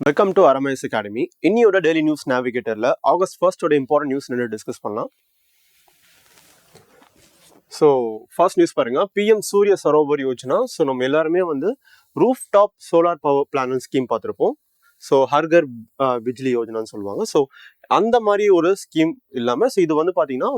Welcome to அரமைஸ் academy. இன்னியோட daily news நேவிகேட்டர்ல ஆகஸ்ட் 1 இம்பார்ட்டன்ட் நியூஸ் டிஸ்கஸ் பண்ணலாம். ஸோ ஃபர்ஸ்ட் நியூஸ் பாருங்க, பிஎம் சூரிய சரோவர் யோஜனா. ஸோ நம்ம எல்லாருமே ரூஃப் டாப் சோலார் பவர் பிளானல் ஸ்கீம் பார்த்துருப்போம். ஸோ ஹர்கர் பிஜ்லி யோஜனான்னு சொல்லுவாங்க. ஸோ அந்த மாதிரி ஒரு ஸ்கீம் இல்லாமல் ஸோ இது பார்த்தீங்கன்னா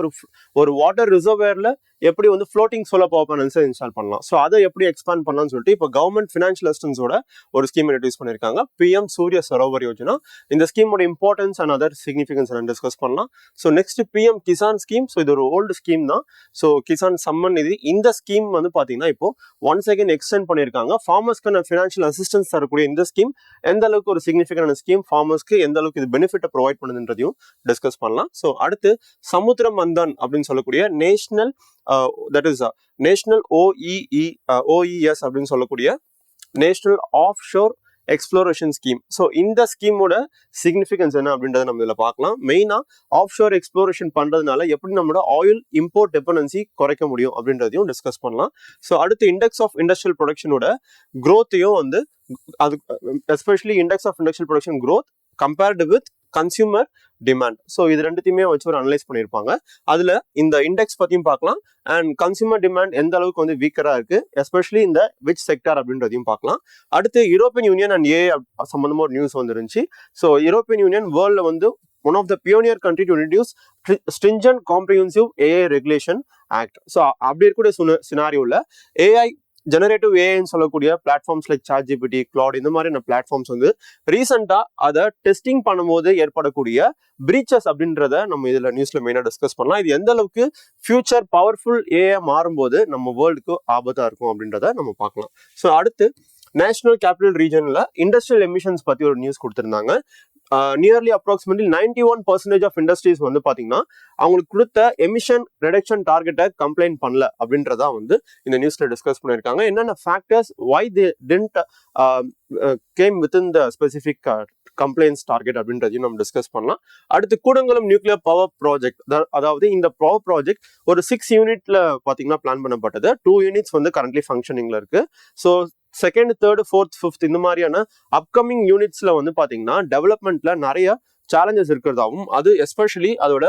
ஒரு வாட்டர் ரிசர்வேர்ல எப்படி ஃப்ளோட்டிங் சோலார் பவர் பேனல்ஸை இன்ஸ்டால் பண்ணலாம். ஸோ அதை எப்படி எக்ஸ்பேண்ட் பண்ணலாம்னு சொல்லிட்டு இப்போ கவர்மெண்ட் ஃபினான்ஷியல் அசிஸ்டன்ஸோட ஒரு ஸ்கீம் இன்ட்ரடியூஸ் பண்ணியிருக்காங்க, பிஎம் சூரிய சரோவர் யோஜனா. இந்த ஸ்கீமோட importance and other significance discuss பண்ணலாம். So next PM Kisan scheme. So இது ஒரு ஓல்டு ஸ்கீம் தான். ஸோ கிசான் சம்மன் நிதி இந்த ஸ்கீம் பார்த்தீங்கன்னா இப்போ ஒன்ஸ் அகேன் எக்ஸ்டெண்ட் பண்ணியிருக்காங்க. ஃபார்மர்ஸ்க்கான ஃபினான்ஷியல் அசிஸ்டன்ஸ் தரக்கூடிய இந்த ஸ்கீம் எந்த அளவுக்கு ஒரு சிக்னிஃபிகன்ட் ஸ்கீம், ஃபார்மர்ஸ்க்கு எந்த அளவுக்கு இது பெனிஃபிட்டை ப்ரொவைட் பண்ணுதுன்றதையும் டிஸ்கஸ் பண்ணலாம். ஸோ அடுத்து சமுத்திர மந்தன் அப்படின்னு சொல்லக்கூடிய national that is national OES அப்படின்னு சொல்லக்கூடிய national offshore exploration scheme. So இந்த ஸ்கீமோட சிக்னிஃபிகன்ஸ் என்ன அப்படின்றத நம்ம இதில் பார்க்கலாம். மெயினாக ஆஃப் ஷோர் எக்ஸ்ப்ளோரேஷன் பண்ணுறதுனால எப்படி நம்மளோட ஆயில் இம்போர்ட் டிபெண்டன்சி குறைக்க முடியும் அப்படின்றதையும் டிஸ்கஸ் பண்ணலாம். ஸோ அடுத்து இண்டெக்ஸ் ஆஃப் இண்டஸ்ட்ரியல் ப்ரொடக்ஷனோட க்ரோத்தையும் அது especially index of industrial production growth compared with consumer demand. So இது ரெண்டுத்தையுமே வச்சு ஒரு அனலைஸ் பண்ணியிருப்பாங்க. அதில் இந்த இண்டெக்ஸ் பற்றியும் பார்க்கலாம் அண்ட் கன்சியூமர் டிமாண்ட் எந்த அளவுக்கு வீக்கராக இருக்கு, எஸ்பெஷலி இந்த விச் செக்டார் அப்படின்றதையும் பார்க்கலாம். அடுத்து யூரோப்பியன் யூனியன் அண்ட் ஏஐ சம்பந்தமாக ஒரு நியூஸ் வந்துருந்துச்சு. ஸோ யூரோப்பியன் யூனியன் வேர்ல்டில் one of the pioneer country to introduce stringent comprehensive AI regulation act. So அப்படி இருக்கக்கூடிய சினாரியோவில் ஏஐ ஜெனரேட்டிவ் ஏஐன்னு சொல்லக்கூடிய பிளாட்ஃபார்ம்ஸ் லைக் ChatGPT, Claude இந்த மாதிரியான பிளாட்ஃபார்ம்ஸ் ரீசெண்டாக அதை டெஸ்டிங் பண்ணும்போது ஏற்படக்கூடிய பிரீச்சஸ் அப்படின்றத நம்ம இதில் நியூஸ்ல மெயினாக டிஸ்கஸ் பண்ணலாம். இது எந்த அளவுக்கு ஃபியூச்சர் பவர்ஃபுல் ஏஐ மாறும்போது நம்ம வேர்ல்டுக்கு ஆபத்தாக இருக்கும் அப்படின்றத நம்ம பார்க்கலாம். ஸோ அடுத்து நேஷனல் கேபிட்டல் ரீஜனில் இண்டஸ்ட்ரியல் எமிஷன்ஸ் பற்றி ஒரு நியூஸ் கொடுத்துருந்தாங்க. நியர்லி அப்ராக்சிமேட்லி 91% ஆஃப் இண்டஸ்ட்ரீஸ் பார்த்தீங்கன்னா அவங்களுக்கு கொடுத்த எமிஷன் ரிடக்ஷன் டார்கெட்டை கம்ப்ளைண்ட் பண்ணல அப்படின்றதா இந்த நியூஸ்ல டிஸ்கஸ் பண்ணியிருக்காங்க. என்னென்ன factors why they didn't came within the specific complaints target அப்படின்றதையும் நம்ம டிஸ்கஸ் பண்ணலாம். அடுத்து கூடங்குளம் நியூக்ளியர் பவர் ப்ராஜெக்ட், அதாவது இந்த பவர் ப்ராஜெக்ட் ஒரு 6 யூனிட்ல பார்த்தீங்கன்னா பிளான் பண்ணப்பட்டது. 2 யூனிட்ஸ் கரண்ட்லி ஃபங்க்ஷனிங்ல இருக்கு. So second, third, fourth, fifth இந்த மாதிரியான அப்கமிங் யூனிட்ஸ்ல பார்த்தீங்கன்னா டெவலப்மெண்ட்ல நிறைய சேலஞ்சஸ் இருக்கிறதாவும், அது எஸ்பெஷலி அதோட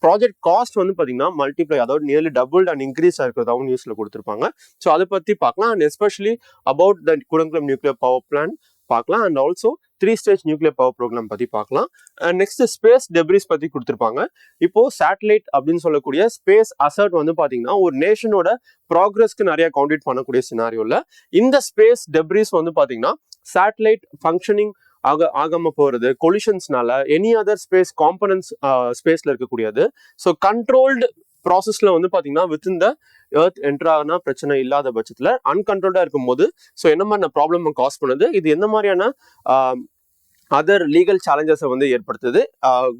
ப்ராஜெக்ட் காஸ்ட் பார்த்தீங்கன்னா மல்டிப்ளை, அதாவது நியர்லி டபுள் அண்ட் இன்க்ரீஸ் இருக்கிறதாவும் நியூஸ்ல கொடுத்துருப்பாங்க. ஸோ அதை பத்தி பார்க்கலாம். And especially about the Kudankulam nuclear power plan பார்க்கலாம். And also 3 stage nuclear power program பத்தி பார்க்கலாம். அண்ட் நெக்ஸ்ட் ஸ்பேஸ் டெப்ரிஸ் பத்தி கொடுத்துருப்பாங்க. இப்போ சேட்டலைட் அப்படின்னு சொல்லக்கூடிய ஸ்பேஸ் அசர்ட் பாத்தீங்கன்னா ஒரு நேஷனோட ப்ராக்ரஸ்க்கு நிறைய கவுண்டேட் பண்ணக்கூடிய சினாரியோல இந்த ஸ்பேஸ் டெப்ரிஸ் பாத்தீங்கன்னா சேட்டலைட் ஃபங்க்ஷனிங் ஆகாம போறது, கொலிஷன்ஸ்னால, எனி அதர் ஸ்பேஸ் காம்பனன்ட்ஸ் ஸ்பேஸ்ல இருக்கக்கூடியது. ஸோ கண்ட்ரோல்டு ப்ராசஸ்ல பாத்தீங்கன்னா வித்தின் த எர்த் என்ட்ரான பிரச்சனை இல்லாத பட்சத்துல அன்கண்ட்ரோல்டா இருக்கும் போது ஸோ என்ன மாதிரி ப்ராப்ளம் காஸ் பண்ணுது, இது என்ன மாதிரியான அதர் லீகல் சேலஞ்சஸை ஏற்படுத்துது,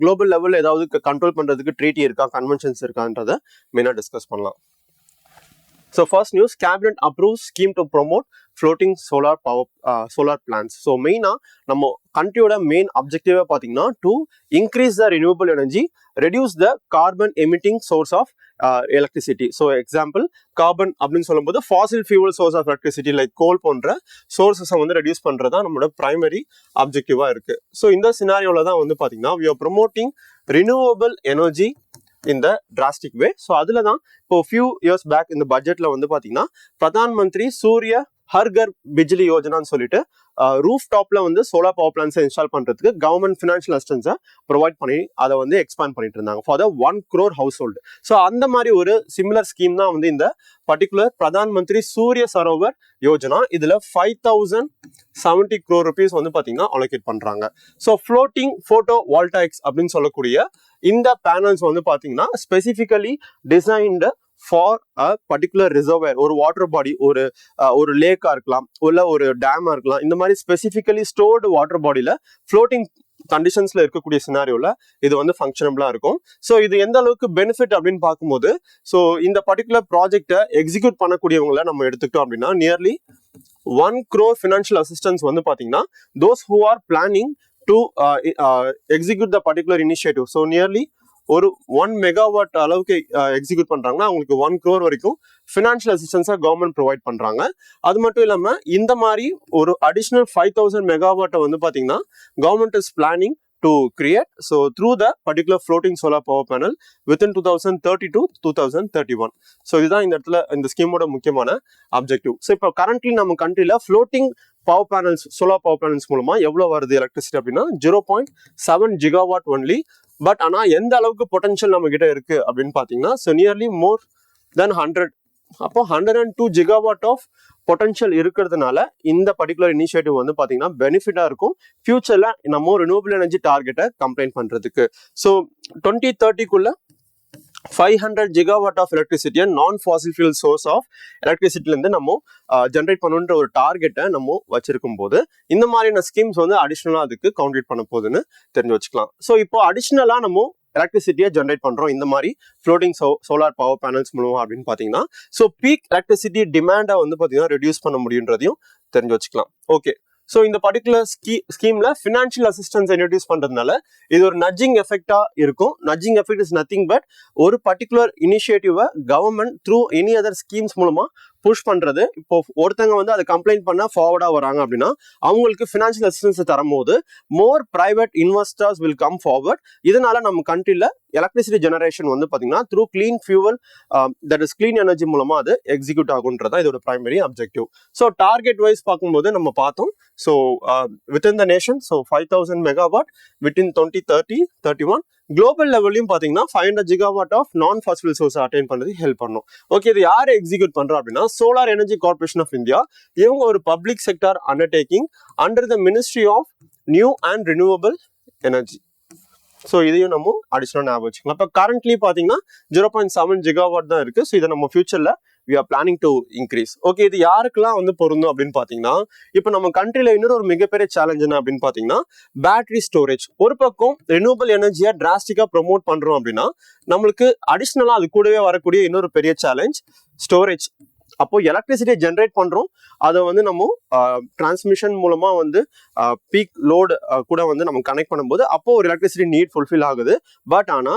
குளோபல் லெவலில் ஏதாவது கண்ட்ரோல் பண்றதுக்கு ட்ரீட்டி இருக்கா, கன்வென்ஷன்ஸ் இருக்கான்றதை மெயினாக டிஸ்கஸ் பண்ணலாம். So first news, cabinet approve scheme to promote floating solar plans. So மெயினாக நம்ம கண்ட்ரியோட மெயின் அப்ஜெக்டிவா பார்த்தீங்கன்னா to increase the renewable energy, reduce the carbon emitting source of electricity. So example carbon அப்படின்னு சொல்லும்போது fossil fuel source of electricity like coal போன்ற சோர்ஸஸை reduce பண்ணுறது தான் நம்மளோட பிரைமரி அப்ஜெக்டிவா இருக்கு. ஸோ இந்த சினாரியோல தான் பார்த்தீங்கன்னா we are promoting renewable energy in the drastic way. So அதில் தான் இப்போ ஃபியூ இயர்ஸ் பேக் இந்த பட்ஜெட்ல பார்த்தீங்கன்னா பிரதான் மந்திரி சூரிய ஹர்கர் பிஜ்லி யோஜனான்னு சொல்லிட்டு ரூஃப் டாப்ல சோலார் பவர் பிளான்ஸை இன்ஸ்டால் பண்றதுக்கு கவர்மெண்ட் ஃபினான்ஷியல் அசிஸ்டன்ஸை ப்ரொவைட் பண்ணி அதை எக்ஸ்பேண்ட் பண்ணிட்டு இருந்தாங்க for the 1 crore house hold. So அந்த மாதிரி ஒரு சிமிலர் ஸ்கீம் தான் இந்த பர்டிகுலர் பிரதான் மந்திரி சூரிய சரோவர் யோஜனா. இதுல 5070 crore rupees பாத்தீங்கன்னா அலோகேட் பண்றாங்க. ஸோ ஃப்ளோட்டிங் போட்டோ வால்டாயிக்ஸ் அப்படின்னு சொல்லக்கூடிய இந்த பேனல்ஸ் பாத்தீங்கன்னா specifically designed for a particular reservoir, ஒரு வாட்டர் பாடி, ஒரு லேக்கா இருக்கலாம், இல்ல ஒரு டேமா இருக்கலாம். இந்த மாதிரி ஸ்பெசிபிகலி ஸ்டோர்டு வாட்டர் பாடியில ஃப்ளோட்டிங் கண்டிஷன்ஸ்ல இருக்கக்கூடிய சினாரியோல இது ஃபங்க்ஷனபிளா இருக்கும். ஸோ இது எந்த அளவுக்கு பெனிஃபிட் அப்படின்னு பார்க்கும்போது, ஸோ இந்த பர்டிகுலர் ப்ராஜெக்டை எக்ஸிக்யூட் பண்ணக்கூடியவங்களை நம்ம எடுத்துக்கிட்டோம் அப்படின்னா நியர்லி 1 crore ஃபினான்ஷியல் அசிஸ்டன்ஸ் பாத்தீங்கன்னா those who are planning to execute the particular initiative. So nearly ஒரு 1 மெகாவாட் அளவுக்கு எக்ஸிக்யூட் பண்றாங்கன்னா அவங்களுக்கு 1 crore வரைக்கும் ஃபினான்ஷியல் அசிஸ்டன்ஸா கவர்மெண்ட் ப்ரொவைட் பண்றாங்க. அது மட்டும் இல்லாம இந்த மாதிரி ஒரு அடிஷனல் 5000 மெகாவாட்டை வந்து பாத்தீங்கன்னா government is planning to create so through the particular floating solar power panel within 2030 to 2031. so இதுதான் இந்த இடத்துல இந்த ஸ்கீமோட முக்கியமான அப்ஜெக்டிவ். ஸோ இப்போ கரண்ட்லி நம்ம கண்ட்ரில floating power panels solar power panels மூலமா எவ்வளவு வருது எலக்ட்ரிசிட்டி அப்படின்னா 0.7 gigawatt ஒன்லி. பட் ஆனா எந்த அளவுக்கு பொட்டன்ஷியல் நம்ம கிட்ட இருக்கு அப்படின்னு பாத்தீங்கன்னா ஸோ நியர்லி மோர் தென் 100. அப்போ 102 gigawatt ஆஃப் பொட்டன்ஷியல் இருக்கிறதுனால இந்த பர்டிகுலர் இனிஷியேட்டிவ் வந்து பாத்தீங்கன்னா பெனிஃபிட்டா இருக்கும் ஃபியூச்சர்ல நம்ம ரினியூவபிள் எனர்ஜி டார்கெட்டை கம்ப்ளைண்ட் பண்றதுக்கு. ஸோ 2030க்குள்ள 500 gigawatt ஆஃப் எலக்ட்ரிசிட்டியை நான் ஃபாசில் ஃபியூல் சோர்ஸ் ஆஃப் எலக்ட்ரிசிட்டிலேருந்து நம்ம ஜென்ரேட் பண்ணுன்ற ஒரு டார்கெட்டை நம்ம வச்சிருக்கும் போது இந்த மாதிரியான ஸ்கீம்ஸ் வந்து அடிஷ்னலாக அதுக்கு கவுண்டேட் பண்ண போகுதுன்னு தெரிஞ்சு வச்சுக்கலாம். ஸோ இப்போ அடிஷ்னலாக நம்ம எலக்ட்ரிசிட்டியை ஜென்ரேட் பண்றோம் இந்த மாதிரி ஃப்ளோட்டிங் சோலார் பவர் பேனல்ஸ் மூலமா அப்படின்னு பாத்தீங்கன்னா ஸோ பீக் எலக்ட்ரிசிட்டி டிமாண்டை வந்து பாத்தீங்கன்னா ரெடியூஸ் பண்ண முடியுன்றதையும் தெரிஞ்சு வச்சுக்கலாம். ஓகே, ஸோ இந்த பர்டிகுலர் ஸ்கீம்ல ஃபினான்ஷியல் அசிஸ்டன்ஸ் இன்ட்ரடியூஸ் பண்றதுனால இது ஒரு நட்ஜிங் எஃபெக்டா இருக்கும். Nudging effect is nothing but ஒரு பர்டிகுலர் இனிஷியேட்டிவை government through any other schemes மூலமா புஷ் பண்றது. இப்போ ஒருத்தங்க வந்து அதை கம்ப்ளைண்ட் பண்ண ஃபார்வர்டா வராங்க அப்படின்னா அவங்களுக்கு ஃபினான்ஷியல் அசிஸ்டன்ஸ் தரும்போது more private investors will come forward. இதனால நம்ம கண்ட்ரில எலக்ட்ரிசிட்டி ஜெனரேஷன் வந்து பாத்தீங்கன்னா through clean fuel that is clean energy மூலமா அது எக்ஸிக்யூட் ஆகுன்றதா இதோட primary objective. So target wise பார்க்கும்போது நம்ம பார்த்தோம் so within the nation so 5000 megawatt within 2030-31 global லெவல்லையும் பார்த்தீங்கன்னா 500 gigawatt of non fossil source attain பண்ணது ஹெல்ப் பண்ணும். ஓகே, இது யாரை எக்ஸிக்யூட் பண்றோம் அப்படின்னா solar energy corporation of India. இவங்க ஒரு public sector undertaking under the ministry of new and renewable energy. So இதையும் நம்ம அடிஷனல் ஞாபகம் வச்சுக்கலாம். இப்போ கரண்ட்லி பார்த்தீங்கன்னா 0.7 gigawatt தான் இருக்கு. ஸோ இதை நம்ம ஃபியூச்சர்ல we are planning to increase. Okay, இது யாருக்கெல்லாம் வந்து பொருந்தும் அப்படின்னு பாத்தீங்கன்னா இப்போ நம்ம கண்ட்ரில இன்னொரு ஒரு மிகப்பெரிய சேலஞ்ச் என்ன அப்படின்னு பாத்தீங்கன்னா பேட்டரி ஸ்டோரேஜ். ஒரு பக்கம் ரெனியூவபிள் எனர்ஜியை டிராஸ்டிக்கா ப்ரொமோட் பண்றோம் அப்படின்னா நம்மளுக்கு அடிஷ்னலா அது கூடவே வரக்கூடிய இன்னொரு பெரிய சேலஞ்ச் ஸ்டோரேஜ். அப்போ எலக்ட்ரிசிட்டியை ஜென்ரேட் பண்றோம், அதை வந்து நம்ம டிரான்ஸ்மிஷன் மூலமா வந்து பீக் லோடு கூட வந்து நம்ம கனெக்ட் பண்ணும்போது அப்போ ஒரு எலக்ட்ரிசிட்டி நீட் ஃபுல்ஃபில் ஆகுது. பட் ஆனா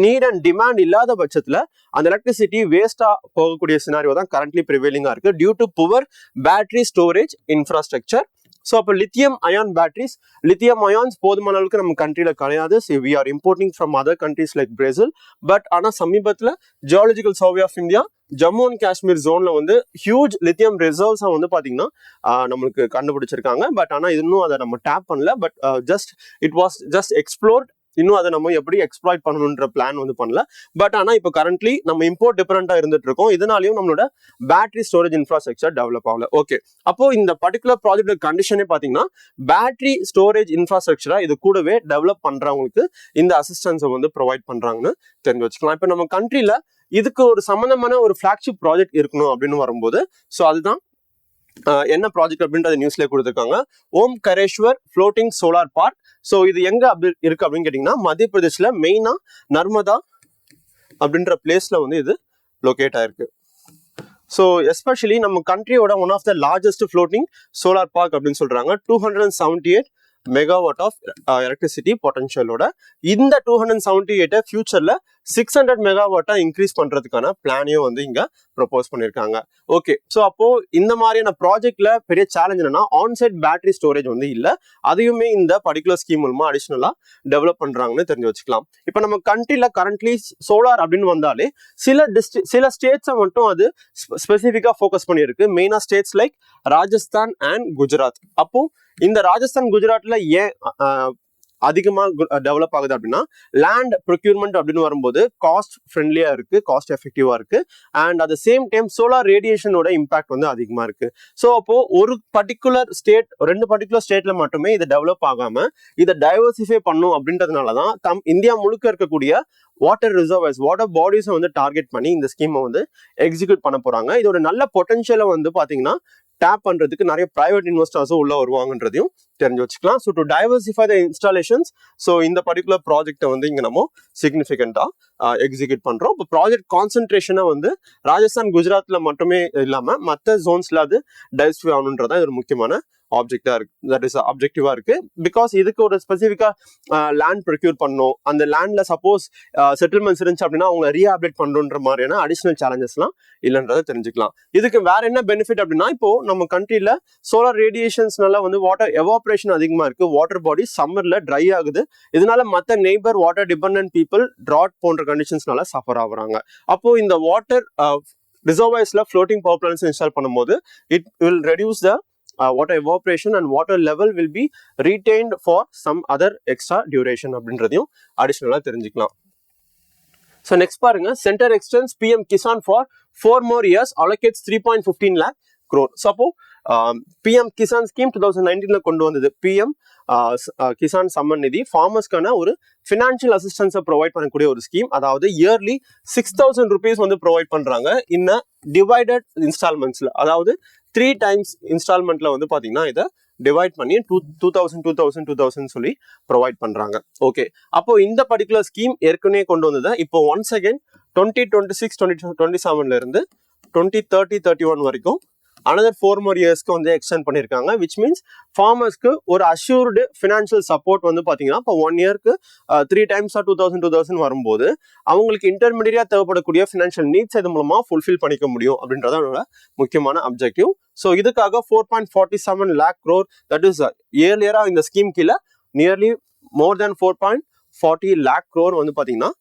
நீட் அண்ட் டிமாண்ட் இல்லாத பட்சத்துல அந்த எலக்ட்ரிசிட்டி வேஸ்டா போகக்கூடிய சினாரியோ தான் கரண்ட்லி ப்ரிவேலிங்கா இருக்கு due to poor battery storage infrastructure. So அப்போ lithium ion batteries, lithium ions போதுமான அளவுக்கு நம்ம கண்ட்ரியில கிடையாது. We are importing from other countries like Brazil. But ஆனால் சமீபத்தில் geological survey of India Jammu and Kashmir ஜோன்ல வந்து ஹியூஜ் லித்தியம் ரிசர்வ்ஸை வந்து பாத்தீங்கன்னா நம்மளுக்கு கண்டுபிடிச்சிருக்காங்க. பட் ஆனால் இன்னும் அதை நம்ம டேப் பண்ணல. But it was just explored. இன்னும் அதை நம்ம எப்படி எக்ஸ்ப்ளாய்ட் பண்ணணுன்ற பிளான் வந்து பண்ணல. பட் ஆனால் இப்போ கரண்ட்லி நம்ம இம்போர்ட் டிபெண்டா இருந்துட்டு இருக்கோம். இதனாலையும் நம்மளோட பேட்டரி ஸ்டோரேஜ் இன்ஃப்ராஸ்ட்ரக்சர் டெவலப் ஆகல. ஓகே, அப்போ இந்த பர்டிகுலர் ப்ராஜெக்ட் கண்டிஷனே பார்த்தீங்கன்னா பேட்டரி ஸ்டோரேஜ் இன்ஃப்ராஸ்ட்ரக்சரா இது கூடவே டெவலப் பண்றவங்களுக்கு இந்த அசிஸ்டன்ஸை வந்து ப்ரொவைட் பண்றாங்கன்னு தெரிஞ்சு வச்சுக்கலாம். இப்போ நம்ம கண்ட்ரில இதுக்கு ஒரு சம்பந்தமான ஒரு ஃபிளாக்ஷிப் ப்ராஜெக்ட் இருக்கணும் அப்படின்னு வரும்போது ஸோ அதுதான் என்ன ப்ராஜெக்ட் அப்படின்றது நியூஸ்ல கொடுத்துருக்காங்க. ஓம் கரேஸ்வர் ஃப்ளோட்டிங் சோலார் பார்க். ஸோ இது எங்க அப்படி இருக்கு அப்படின்னு கேட்டீங்கன்னா மத்திய பிரதேஷ்ல மெயினா நர்மதா அப்படின்ற பிளேஸ்ல வந்து இது லொகேட் ஆயிருக்கு. ஸோ எஸ்பெஷலி நம்ம கண்ட்ரியோட one of the largest floating solar park அப்படின்னு சொல்றாங்க. 278 மெகாவாட் ஆஃப் எலக்ட்ரிசிட்டி பொட்டன்ஷியலோட இந்த 278 ஃபியூச்சர்ல 600 மெகாவாட்டா இன்க்ரீஸ் பண்றதுக்கான பிளானையும் வந்து இங்க ப்ரொபோஸ் பண்ணிருக்காங்க. ஓகே, ஸோ அப்போ இந்த மாதிரியான ப்ராஜெக்ட்ல பெரிய சேலஞ்ச் என்னன்னா ஆன்சைட் பேட்டரி ஸ்டோரேஜ் வந்து இல்ல. அதையுமே இந்த பர்டிகுலர் ஸ்கீம் மூலமா அடிஷனலா டெவலப் பண்றாங்கன்னு தெரிஞ்சு வச்சுக்கலாம். இப்போ நம்ம கண்ட்ரில கரண்ட்லி சோலார் அப்படின்னு வந்தாலே சில ஸ்டேட்ஸை மட்டும் அது ஸ்பெசிஃபிக்கா ஃபோக்கஸ் பண்ணியிருக்கு. மெயினா states like Rajasthan and Gujarat. அப்போ இந்த ராஜஸ்தான் குஜராத்ல ஏன் அதிகமா டெவலப் ஆகுது அப்படின்னா லேண்ட் ப்ரொக்யூர்மெண்ட் அப்படின்னு வரும்போது காஸ்ட் ஃப்ரெண்ட்லியா இருக்கு, காஸ்ட் எஃபெக்டிவா இருக்கு. And at the same time solar ரேடியேஷனோட இம்பாக்ட் வந்து அதிகமா இருக்கு. ஸோ அப்போ ஒரு பர்டிகுலர் ஸ்டேட், 2 பர்டிகுலர் ஸ்டேட்ல மட்டுமே இதை டெவலப் ஆகாம இதை டைவர்சிஃபை பண்ணும் அப்படின்றதுனாலதான் இந்தியா முழுக்க இருக்கக்கூடிய வாட்டர் ரிசர்வர்ஸ், வாட்டர் பாடிஸை வந்து டார்கெட் பண்ணி இந்த ஸ்கீமை வந்து எக்ஸிக்யூட் பண்ண போறாங்க. இதோட நல்ல பொட்டன்ஷியலை வந்து பாத்தீங்கன்னா டேப் பண்றதுக்கு நிறைய பிரைவேட் இன்வெஸ்டர்ஸும் உள்ள வருவாங்கன்றதையும் தெரிஞ்சு வச்சுக்கலாம். So to diversify the installations so இந்த பர்டிகுலர் ப்ராஜெக்டை வந்து இங்க நம்ம சிக்னிஃபிகண்டா எக்ஸிக்யூட் பண்றோம். இப்போ ப்ராஜெக்ட் கான்சென்ட்ரேஷனை வந்து ராஜஸ்தான் குஜராத்ல மட்டுமே இல்லாம மற்ற ஜோன்ஸ்ல அது டைவர்சிஃபை ஆகணுன்றதா இது ஒரு முக்கியமான ஆப்ஜெக்டா இருக்கு, தட் இஸ் ஆப்ஜெக்டிவா இருக்கு. பிகாஸ் இதுக்கு ஒரு ஸ்பெசிஃபிக்கா லேண்ட் ப்ரொக்யூர் பண்ணணும், அந்த லேண்ட்ல சப்போஸ் செட்டில்மெண்ட்ஸ் இருந்துச்சு அப்படின்னா அவங்க ரீஹாபிலேட் பண்றோன்ற மாதிரியான அடிஷனல் சேலஞ்சஸ்லாம் இல்லைன்றதை தெரிஞ்சுக்கலாம். இதுக்கு வேற என்ன பெனிஃபிட் அப்படின்னா, இப்போ நம்ம கண்ட்ரில சோலார் ரேடியேஷன்ஸ்னால வந்து வாட்டர் எவாபரேஷன் அதிகமா இருக்கு, வாட்டர் பாடி சம்மர்ல ட்ரை ஆகுது, இதனால மற்ற neighbour water dependent people drought போன்ற கண்டிஷன்ஸ்னால சஃபர் ஆகுறாங்க. அப்போ இந்த வாட்டர் ரிசர்வாயர்ஸ்ல ஃப்ளோட்டிங் பவர் பிளான்ஸ் இன்ஸ்டால் பண்ணும்போது it will reduce the water evaporation and water level will be retained for some other extra duration அப்படின்றதையும் அடிஷனலா தெரிஞ்சுக்கலாம். ஸோ நெக்ஸ்ட் பாருங்க, centre extends PM Kisan for 4 more years allocates 3.15 lakh crore. So அப்போ PM Kisan scheme 2019ல கொண்டு வந்தது. PM Kisan Samman நிதி ஃபார்மர்ஸ்க்கான ஒரு financial அசிஸ்டன்ஸை provide பண்ணக்கூடிய ஒரு ஸ்கீம். அதாவது இயர்லி 6,000 rupees வந்து ப்ரொவைட் பண்றாங்க இன் டிவைடட் இன்ஸ்டால்மெண்ட்ஸ்ல, அதாவது 3 times இன்ஸ்டால்மெண்ட்ல வந்து பாத்தீங்கன்னா இதை டிவைட் பண்ணி 2,000 சொல்லி ப்ரொவைட் பண்றாங்க. ஓகே, அப்போ இந்த பர்டிகுலர் ஸ்கீம் ஏற்கனவே கொண்டு வந்தது. இப்போ ஒன்ஸ் அகைன் 2026 2027ல இருந்து 2030 31 வரைக்கும் another 4 more yearsக்கு வந்து எக்ஸ்டெண்ட் பண்ணியிருக்காங்க. விச் மீன்ஸ் ஃபார்மர்ஸ்க்கு ஒரு அஷ்யூர்டு ஃபினான்ஷியல் சப்போர்ட் வந்து பார்த்தீங்கன்னா இப்போ 1 yearக்கு 3 times 2,000 வரும்போது அவங்களுக்கு இன்டர்மீடியட்டா தேவைப்படக்கூடிய ஃபினான்ஷியல் நீட்ஸ் இது மூலமா ஃபுல்ஃபில் பண்ணிக்க முடியும் அப்படின்றத அதோட முக்கியமான அப்ஜெக்டிவ். ஸோ இதுக்காக 4.47 lakh crore, தட் இஸ் இயர்லியரா இந்த ஸ்கீம் கீழே நியர்லி மோர் தேன் 4.40 lakh crore வந்து பார்த்தீங்கன்னா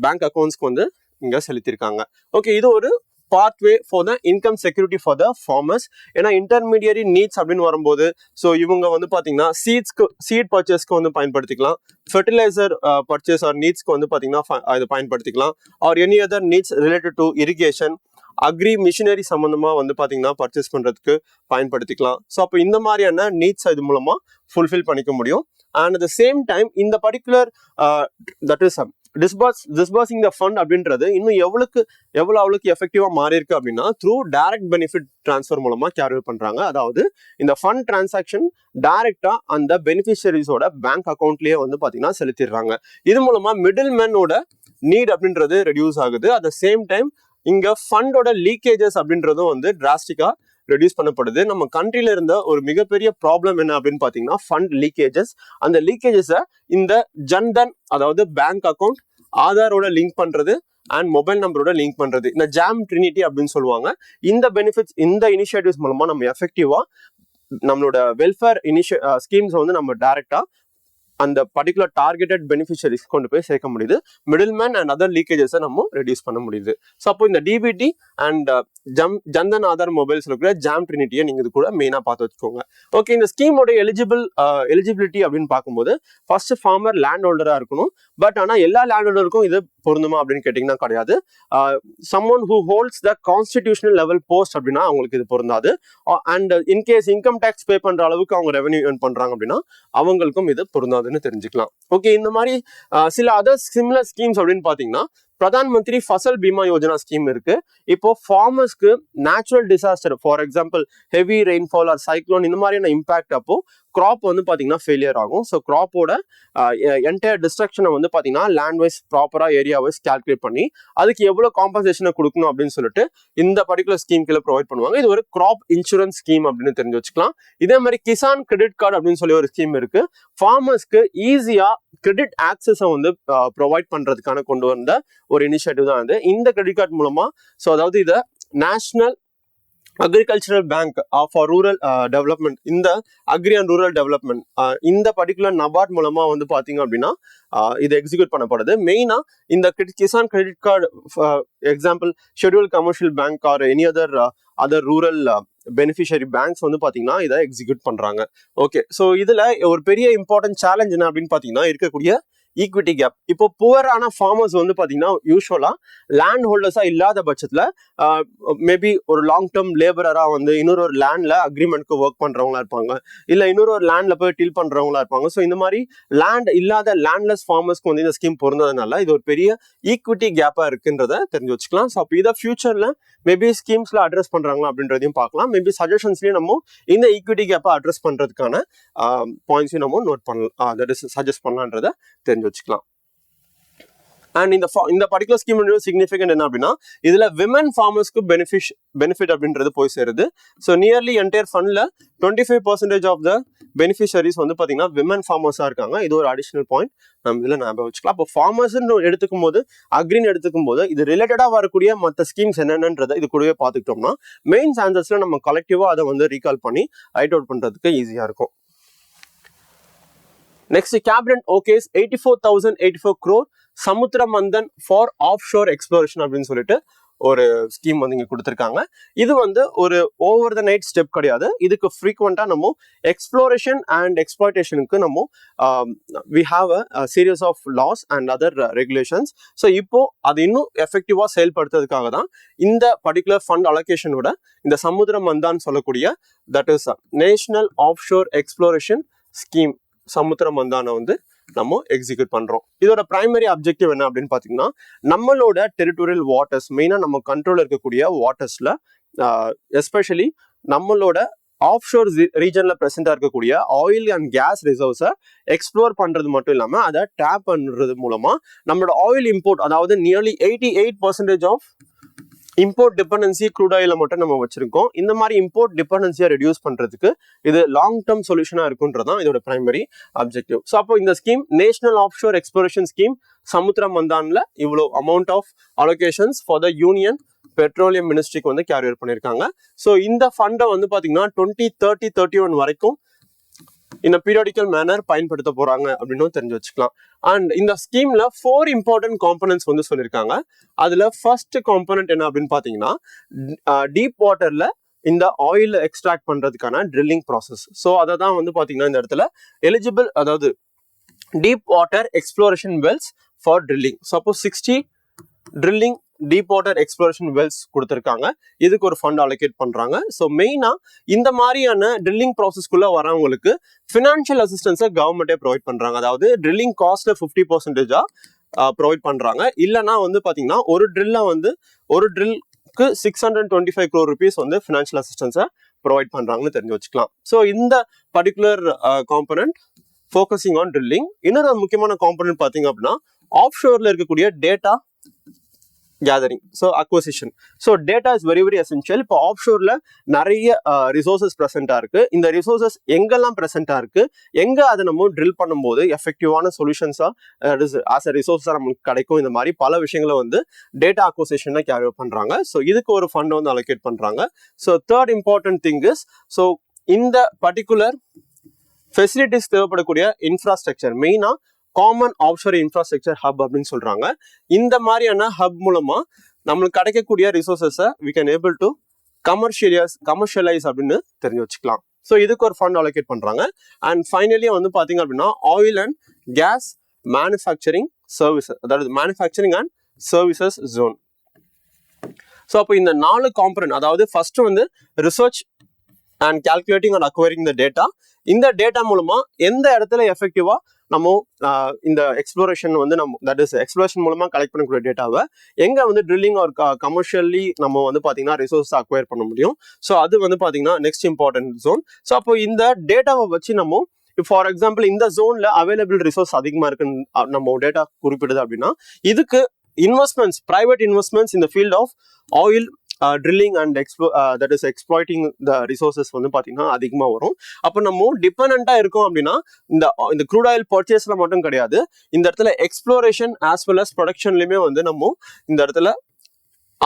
பேங்க் அக்கௌண்ட்ஸ்க்கு வந்து இங்கே செலுத்திருக்காங்க. ஓகே, இது ஒரு pathway for the income security for the farmers. ஏன்னா இன்டர்மீடியரி நீட்ஸ் அப்படின்னு வரும்போது ஸோ இவங்க வந்து பார்த்தீங்கன்னா சீட் பர்ச்சேஸ்க்கு வந்து பயன்படுத்திக்கலாம், ஃபெர்டிலைசர் பர்ச்சேஸ் ஆர் நீட்ஸ்க்கு வந்து பார்த்தீங்கன்னா இதை பயன்படுத்திக்கலாம், or any other needs related to irrigation agri machinery சம்மந்தமாக வந்து பார்த்தீங்கன்னா பர்ச்சேஸ் பண்ணுறதுக்கு பயன்படுத்திக்கலாம். ஸோ அப்போ இந்த மாதிரியான நீட்ஸ் இது மூலமாக ஃபுல்ஃபில் பண்ணிக்க முடியும். And at the same time இந்த particular that is dispersing the fund அப்படின்றது இன்னும் எவ்வளோ அவளுக்கு எஃபெக்டிவா மாறி இருக்கு அப்படின்னா த்ரூ டைரக்ட் பெனிஃபிட் டிரான்ஸ்ஃபர் மூலமா கேரி பண்றாங்க. அதாவது இந்த ஃபண்ட் டிரான்சாக்ஷன் டைரக்டா அந்த பெனிஃபிஷரிஸோட பேங்க் அக்கௌண்ட்லயே வந்து பாத்தீங்கன்னா செலுத்திடுறாங்க. இது மூலமா மிடில் மேனோட நீட் அப்படின்றது ரெடியூஸ் ஆகுது. அட் த சேம் டைம் இங்க ஃபண்டோட லீக்கேஜஸ் அப்படின்றதும் வந்து டிராஸ்டிக்கா ரெடியூஸ் பண்ணப்படுது. நம்ம கண்ட்ரில இருந்த ஒரு மிகப்பெரிய ப்ராப்ளம் என்ன அப்படின்னு பாத்தீங்கன்னா ஃபண்ட் லீக்கேஜஸ். அந்த லீக்கேஜஸை இந்த ஜன்தன், அதாவது பேங்க் அக்கௌண்ட், ஆதாரோட லிங்க் பண்றது அண்ட் மொபைல் நம்பரோட லிங்க் பண்றது, இந்த ஜாம் ட்ரினிட்டி அப்படின்னு சொல்லுவாங்க. இந்த பெனிஃபிட்ஸ், இந்த இனிஷியேட்டிவ்ஸ் மூலமா நம்ம எஃபெக்டிவா நம்மளோட வெல்ஃபேர் ஸ்கீம்ஸ் வந்து நம்ம டைரக்டா அந்த பர்டிகுலர் டார்கெட்டட் பெனிஃபிஷரிஸ் கொண்டு போய் சேர்க்க முடியுது. மிடில் மேன் அண்ட் அதர் லீக்கேஜஸை நம்ம ரெடியூஸ் பண்ண முடியுது. ஸோ அப்போ இந்த DBT and Jan Dhan Aadhaar mobiles இருக்கிற ஜாம் ட்ரினிட்டியை நீங்க இது கூட மெயினா பார்த்து வச்சுக்கோங்க. ஓகே, இந்த ஸ்கீமோட எலிஜிபிலிட்டி அப்படின்னு பார்க்கும்போது ஃபர்ஸ்ட் ஃபார்மர் லேண்ட் ஹோல்டரா இருக்கணும். பட் ஆனால் எல்லா லேண்ட் ஹோல்டருக்கும் இது பொருந்துமா அப்படின்னு கேட்டிங்கன்னா கிடையாது. Someone who holds the constitutional level post அப்படின்னா அவங்களுக்கு இது பொருந்தாது. And in case income tax pay பண்ற அளவுக்கு அவங்க ரெவன்யூ ஏர்ன் பண்றாங்க அப்படின்னா அவங்களுக்கும் இது பொருந்தாது தெரிஞ்சுக்கலாம். ஓகே, இந்த மாதிரி சில அதர் சிமிலர் ஸ்கீம்ஸ் அப்படின்னு பாத்தீங்கன்னா பிரதான் மந்திரி ஃபசல் பீமா யோஜனா ஸ்கீம் இருக்கு. இப்போ ஃபார்மர்ஸ்க்கு natural disaster, for example heavy rainfall or cyclone, இந்த மாதிரியான இம்பாக்ட் அப்போ கிராப் வந்து பாத்தீங்கன்னா ஃபெயிலியர் ஆகும். ஸோ கிராப்போட என்டையர் டிஸ்ட்ரக்ஷனை வந்து பாத்தீங்கன்னா லேண்ட் வைஸ் ப்ராப்பரா ஏரியா வைஸ் கால்குலேட் பண்ணி அதுக்கு எவ்வளவு காம்பன்சேஷனை கொடுக்கணும் அப்படின்னு சொல்லிட்டு இந்த பர்டிகுலர் ஸ்கீம் கீழே ப்ரொவைட் பண்ணுவாங்க. இது ஒரு கிராப் இன்சூரன்ஸ் ஸ்கீம் அப்படின்னு தெரிஞ்சு வச்சுக்கலாம். இதே மாதிரி கிசான் கிரெடிட் கார்டு அப்படின்னு சொல்லி ஒரு ஸ்கீம் இருக்கு. ஃபார்மர்ஸ்க்கு ஈஸியா கிரெடிட் ஆக்சஸை வந்து ப்ரொவைட் பண்றதுக்கான கொண்டு வந்த ஒரு இனிஷியேட்டிவ் தான் இது. இந்த கிரெடிட் கார்டு மூலமா ஸோ அதாவது இதை national agricultural bank for rural development, இந்த அக்ரி அண்ட் ரூரல் டெவலப்மெண்ட், இந்த பர்டிகுலர் நபார்ட் மூலமா வந்து பாத்தீங்க அப்படின்னா இது எக்ஸிக்யூட் பண்ணப்படுது. மெயினா இந்த Kisan credit card example schedule commercial bank R any other rural beneficiary banks வந்து பாத்தீங்கன்னா இதை எக்ஸிக்யூட் பண்றாங்க. ஓகே, ஸோ இதுல ஒரு பெரிய இம்பார்ட்டன்ட் சேலஞ்ச் என்ன அப்படின்னு பாத்தீங்கன்னா இருக்கக்கூடிய ஈக்விட்டி கேப். இப்போ புவரான ஃபார்மர்ஸ் வந்து பாத்தீங்கன்னா யூஸ்வலா லேண்ட் ஹோல்டர்ஸா இல்லாத பட்சத்துல மேபி ஒரு லாங் டேர்ம் லேபரரா வந்து இன்னொரு ஒரு லேண்ட்ல அக்ரிமெண்ட்க்கு ஒர்க் பண்றவங்களா இருப்பாங்க, இல்ல இன்னொரு ஒரு லேண்ட்ல போய் டீல் பண்றவங்களா இருப்பாங்க. ஸோ இந்த மாதிரி லேண்ட் இல்லாத லேண்ட்லெஸ் ஃபார்மர்ஸ்க்கு வந்து இந்த ஸ்கீம் பொருந்ததுனால இது ஒரு பெரிய ஈக்விட்டி கேப்பா இருக்குன்றத தெரிஞ்சு வச்சுக்கலாம். ஸோ அப்போ இதை ஃபியூச்சர்ல மேபி ஸ்கீம்ஸ்ல அட்ரஸ் பண்றாங்களா அப்படின்றதையும் பார்க்கலாம். மேபி சஜஷன்ஸ்லயும் நம்ம இந்த ஈக்விட்டி கேப்பை அட்ரஸ் பண்றதுக்கான பாயிண்ட்ஸையும் நம்ம நோட் பண்ணலாம், தட் இஸ் சஜஸ்ட் பண்ணலான்றத தெரிஞ்சு வச்சுக்கலாம். அண்ட் இந்த பர்டிகுலர் ஸ்கீம் சிக்னிஃபிகன்ட் என்ன அப்படின்னா இதுல விமன் ஃபார்மர்ஸ்க்கு பெனிஃபிட் அப்படின்றது போய் சேருது. ஸோ நியர்லி என்டையர் ஃபண்ட்ல 25% ஆஃப் த பெனிஃபிஷரிஸ் வந்து பாத்தீங்கன்னா விமன் ஃபார்மர்ஸா இருக்காங்க. இது ஒரு அடிஷனல் பாயிண்ட் நம்ம இதுல ஞாபகம் வச்சுக்கலாம். அப்போ ஃபார்மர்ஸ் எடுத்துக்கும் போது அக்ரின்னு எடுத்துக்கும் போது இது ரிலேட்டடா வரக்கூடிய மற்ற ஸ்கீம்ஸ் என்னென்னன்றதை இது கூடவே பார்த்துக்கிட்டோம்னா மெயின்ஸ் ஆன்சர்ஸ்ல நம்ம கலெக்டிவா அதை வந்து ரீகால் பண்ணி ரைட் அவுட் பண்றதுக்கு ஈஸியா இருக்கும். Next cabinet okays 84,084 crore Samudra Manthan for of sure exploration அப்படின்னு சொல்லிட்டு ஒரு ஸ்கீம் வந்து இங்க கொடுத்துருக்காங்க. இது வந்து ஒரு ஓவர் த நைட் ஸ்டெப் கிடையாது. இதுக்கு ஃப்ரீக்வெண்டா நம்ம எக்ஸ்ப்ளோரேஷன் அண்ட் எக்ஸ்ப்ளாய்டேஷனுக்கு நம்ம we have a series of laws and other regulations. So இப்போ அது இன்னும் எஃபெக்டிவா செயல்படுத்துறதுக்காக தான் இந்த பர்டிகுலர் ஃபண்ட் அலோகேஷனோட இந்த சமுத்திர மந்தான்னு சொல்லக்கூடிய that is national offshore exploration scheme Samudra மந்தானை வந்து நம்ம எக்ஸிக்யூட் பண்றோம். இதோட பிரைமரி அப்ஜெக்டிவ் என்ன அப்படின்னு பாத்தீங்கன்னா நம்மளோட டெரிட்டோரியல் வாட்டர்ஸ் மெயினா நம்ம கண்ட்ரோல் இருக்கக்கூடிய வாட்டர்ஸ்ல எஸ்பெஷலி நம்மளோட ஆஃப் ஷோர் ரீஜன்ல பிரசண்டா இருக்கக்கூடிய ஆயில் அண்ட் கேஸ் ரிசர்வ்ஸை எக்ஸ்ப்ளோர் பண்றது மட்டும் இல்லாம அதை டேப் பண்றது மூலமா நம்மளோட ஆயில் இம்போர்ட் அதாவது nearly 88% of import dependency crude ஆயில மட்டும் நம்ம வச்சிருக்கோம். இந்த மாதிரி இம்போர்ட் டிபெண்டன்சியை ரெடியூஸ் பண்றதுக்கு இது லாங் டேர்ம் சொல்யூஷனா இருக்குன்றதான் இதோட பிரைமரி அப்ஜெக்டிவ். ஸோ அப்போ இந்த scheme national offshore exploration scheme Samudra மந்தான்ல இவ்வளோ amount of allocations for the union petroleum மினிஸ்ட்ரிக்கு வந்து கேரியர் பண்ணியிருக்காங்க. ஸோ இந்த ஃபண்டை வந்து பாத்தீங்கன்னா 2030-31 வரைக்கும் இந்த பீரியாடிக்கல் மேனர் பயன்படுத்த போறாங்க அப்படின்னு தெரிஞ்சு வச்சுக்கலாம். அண்ட் இந்த ஸ்கீம்ல 4 இம்பார்ட்டன்ட் காம்பனன்ட்ஸ் வந்து சொல்லியிருக்காங்க. அதுல ஃபர்ஸ்ட் காம்பனன்ட் என்ன அப்படின்னு பாத்தீங்கன்னா டீப் வாட்டர்ல இந்த ஆயில் எக்ஸ்ட்ராக்ட் பண்றதுக்கான ட்ரில்லிங் ப்ராசஸ். ஸோ அதை தான் வந்து பாத்தீங்கன்னா இந்த இடத்துல எலிஜிபிள் அதாவது deep water exploration Wells for drilling. Suppose 60 drilling deep water exploration Wells கொடுத்துருக்காங்க. இதுக்கு ஒரு ஃபண்ட் அலோகேட் பண்றாங்க. ஸோ மெயினா இந்த மாதிரியான ட்ரில்லிங் ப்ராசஸ்க்குள்ள வரவங்களுக்கு ஃபினான்ஷியல் அசிஸ்டன்ஸை கவர்மெண்டே ப்ரொவைட் பண்றாங்க. அதாவது ட்ரில்லிங் காஸ்ட்ல 50% ப்ரொவைட் பண்றாங்க. இல்லைன்னா வந்து பாத்தீங்கன்னா ஒரு ட்ரில்க்கு 625 crore rupees வந்து ஃபினான்ஷியல் அசிஸ்டன்ஸை ப்ரொவைட் பண்றாங்கன்னு தெரிஞ்சு வச்சுக்கலாம். ஸோ இந்த particular component focusing on drilling. இன்னொரு முக்கியமான காம்பனன்ட் பாத்தீங்க அப்படின்னா ஆஃப் ஷோர்ல இருக்கக்கூடிய data gathering. So acquisition. So data is very very essential. இப்போ ஆஃப் ஷோர்ல நிறைய ரிசோர்சஸ் ப்ரெசென்டா இருக்கு. இந்த ரிசோர்சஸ் எங்கெல்லாம் ப்ரெசென்டா இருக்கு, எங்க அதை நம்ம ட்ரில் பண்ணும்போது எஃபெக்டிவான சொல்யூஷன்ஸா ஆஸ் அ ரிசோர்ஸா நமக்கு கிடைக்கும். இந்த மாதிரி பல விஷயங்களை வந்து டேட்டா அக்வசிஷன்ல கேரி பண்றாங்க. ஸோ இதுக்கு ஒரு ஃபண்ட் வந்து அலோகேட் பண்றாங்க. So third important thing is so இந்த பர்டிகுலர் ஃபெசிலிட்டிஸ் தேவைப்படக்கூடிய இன்ஃப்ராஸ்ட்ரக்சர் மெயினா காமன் ஆஃப்ஷோர் இன்ஃப்ராஸ்ட்ரக்சர் ஹப் அப்படின்னு சொல்றாங்க. இந்த மாதிரியான ஹப் மூலமா நம்மளுக்கு கிடைக்கக்கூடிய ரிசோர்சஸை we can able to commercialise அப்படின்னு தெரிஞ்சு வச்சுக்கலாம். ஸோ இதுக்கு ஒரு ஃபண்ட் அலோகேட் பண்றாங்க. அண்ட் ஃபைனலி வந்து பாத்தீங்க அப்படின்னா oil and gas manufacturing services அதாவது manufacturing and services zone. So அப்போ இந்த 4 காம்பனன்ட் அதாவது ஃபர்ஸ்ட் வந்து research and calculating and acquiring the data. இந்த டேட்டா மூலமா எந்த இடத்துல எஃபெக்டிவா நம்ம இந்த எக்ஸ்ப்ளோரேஷன் வந்து நம்ம தட் இஸ் எக்ஸ்ப்ளோரேஷன் மூலமா கலெக்ட் பண்ணக்கூடிய டேட்டாவை எங்க வந்து ட்ரில்லிங் ஒரு கமர்ஷியலி நம்ம வந்து பாத்தீங்கன்னா ரிசோர்ஸ் அக்வயர் பண்ண முடியும். ஸோ அது வந்து பாத்தீங்கன்னா நெக்ஸ்ட் இம்பார்ட்டன்ட் ஜோன். ஸோ அப்போ இந்த டேட்டாவை வச்சு நம்ம ஃபார் எக்ஸாம்பிள் இந்த ஜோன்ல அவைலபிள் ரிசோர்ஸ் அதிகமா இருக்குன்னு நம்ம டேட்டா குறிப்பிடுது அப்படின்னா இதுக்கு இன்வெஸ்ட்மெண்ட்ஸ் பிரைவேட் இன்வெஸ்ட்மெண்ட்ஸ் இந்த field of oil drilling and that is exploiting the resources வந்து பாத்தீங்கன்னா அதிகமாக வரும். அப்போ நம்ம டிபெண்டா இருக்கோம் அப்படின்னா இந்த க்ரூட் ஆயில் பர்ச்சேஸ்ல மட்டும் கிடையாது, இந்த இடத்துல எக்ஸ்ப்ளோரேஷன் ஆஸ் வெல் அஸ் ப்ரொடக்ஷன்லயுமே வந்து நம்ம இந்த இடத்துல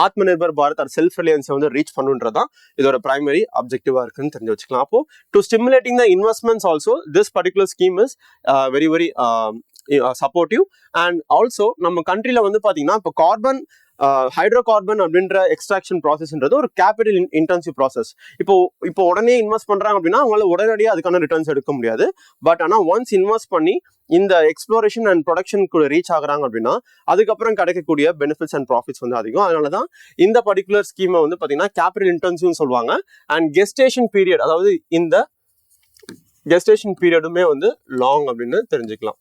ஆத்ம நிர்பர் பாரத் ஆர் செல்ஃப் ரிலையன்ஸை வந்து ரீச் பண்ணுன்றதான் இதோட பிரைமரி அப்ஜெக்டிவா இருக்குன்னு தெரிஞ்சு வச்சுக்கலாம். அப்போ to stimulating the investments also this particular scheme is very very supportive. And also நம்ம கண்ட்ரில வந்து பாத்தீங்கன்னா இப்போ கார்பன் ஹைட்ரோ கார்பன் அப்படின்ற எக்ஸ்ட்ராக்ஷன் ப்ராசஸ்ன்றது ஒரு கேபிட்டல் இன்டென்சிவ் ப்ராசஸ். இப்போ உடனே இன்வெஸ்ட் பண்றாங்க அப்படின்னா அவங்களால உடனடியாக அதுக்கான ரிட்டர்ன்ஸ் எடுக்க முடியாது. பட் ஆனால் ஒன்ஸ் இன்வெஸ்ட் பண்ணி இந்த எக்ஸ்ப்ளோரேஷன் அண்ட் ப்ரொடக்ஷனுக்கு ரீச் ஆகுறாங்க அப்படின்னா அதுக்கப்புறம் கிடைக்கக்கூடிய பெனிஃபிட்ஸ் அண்ட் ப்ராஃபிட்ஸ் வந்து அதிகம். அதனாலதான் இந்த பர்டிகுலர் ஸ்கீமை வந்து பாத்தீங்கன்னா கேபிட்டல் இன்டென்சிவ்னு சொல்லுவாங்க. அண்ட் கெஸ்டேஷன் பீரியட் அதாவது இந்த கெஸ்டேஷன் பீரியடுமே வந்து லாங் அப்படின்னு தெரிஞ்சுக்கலாம்.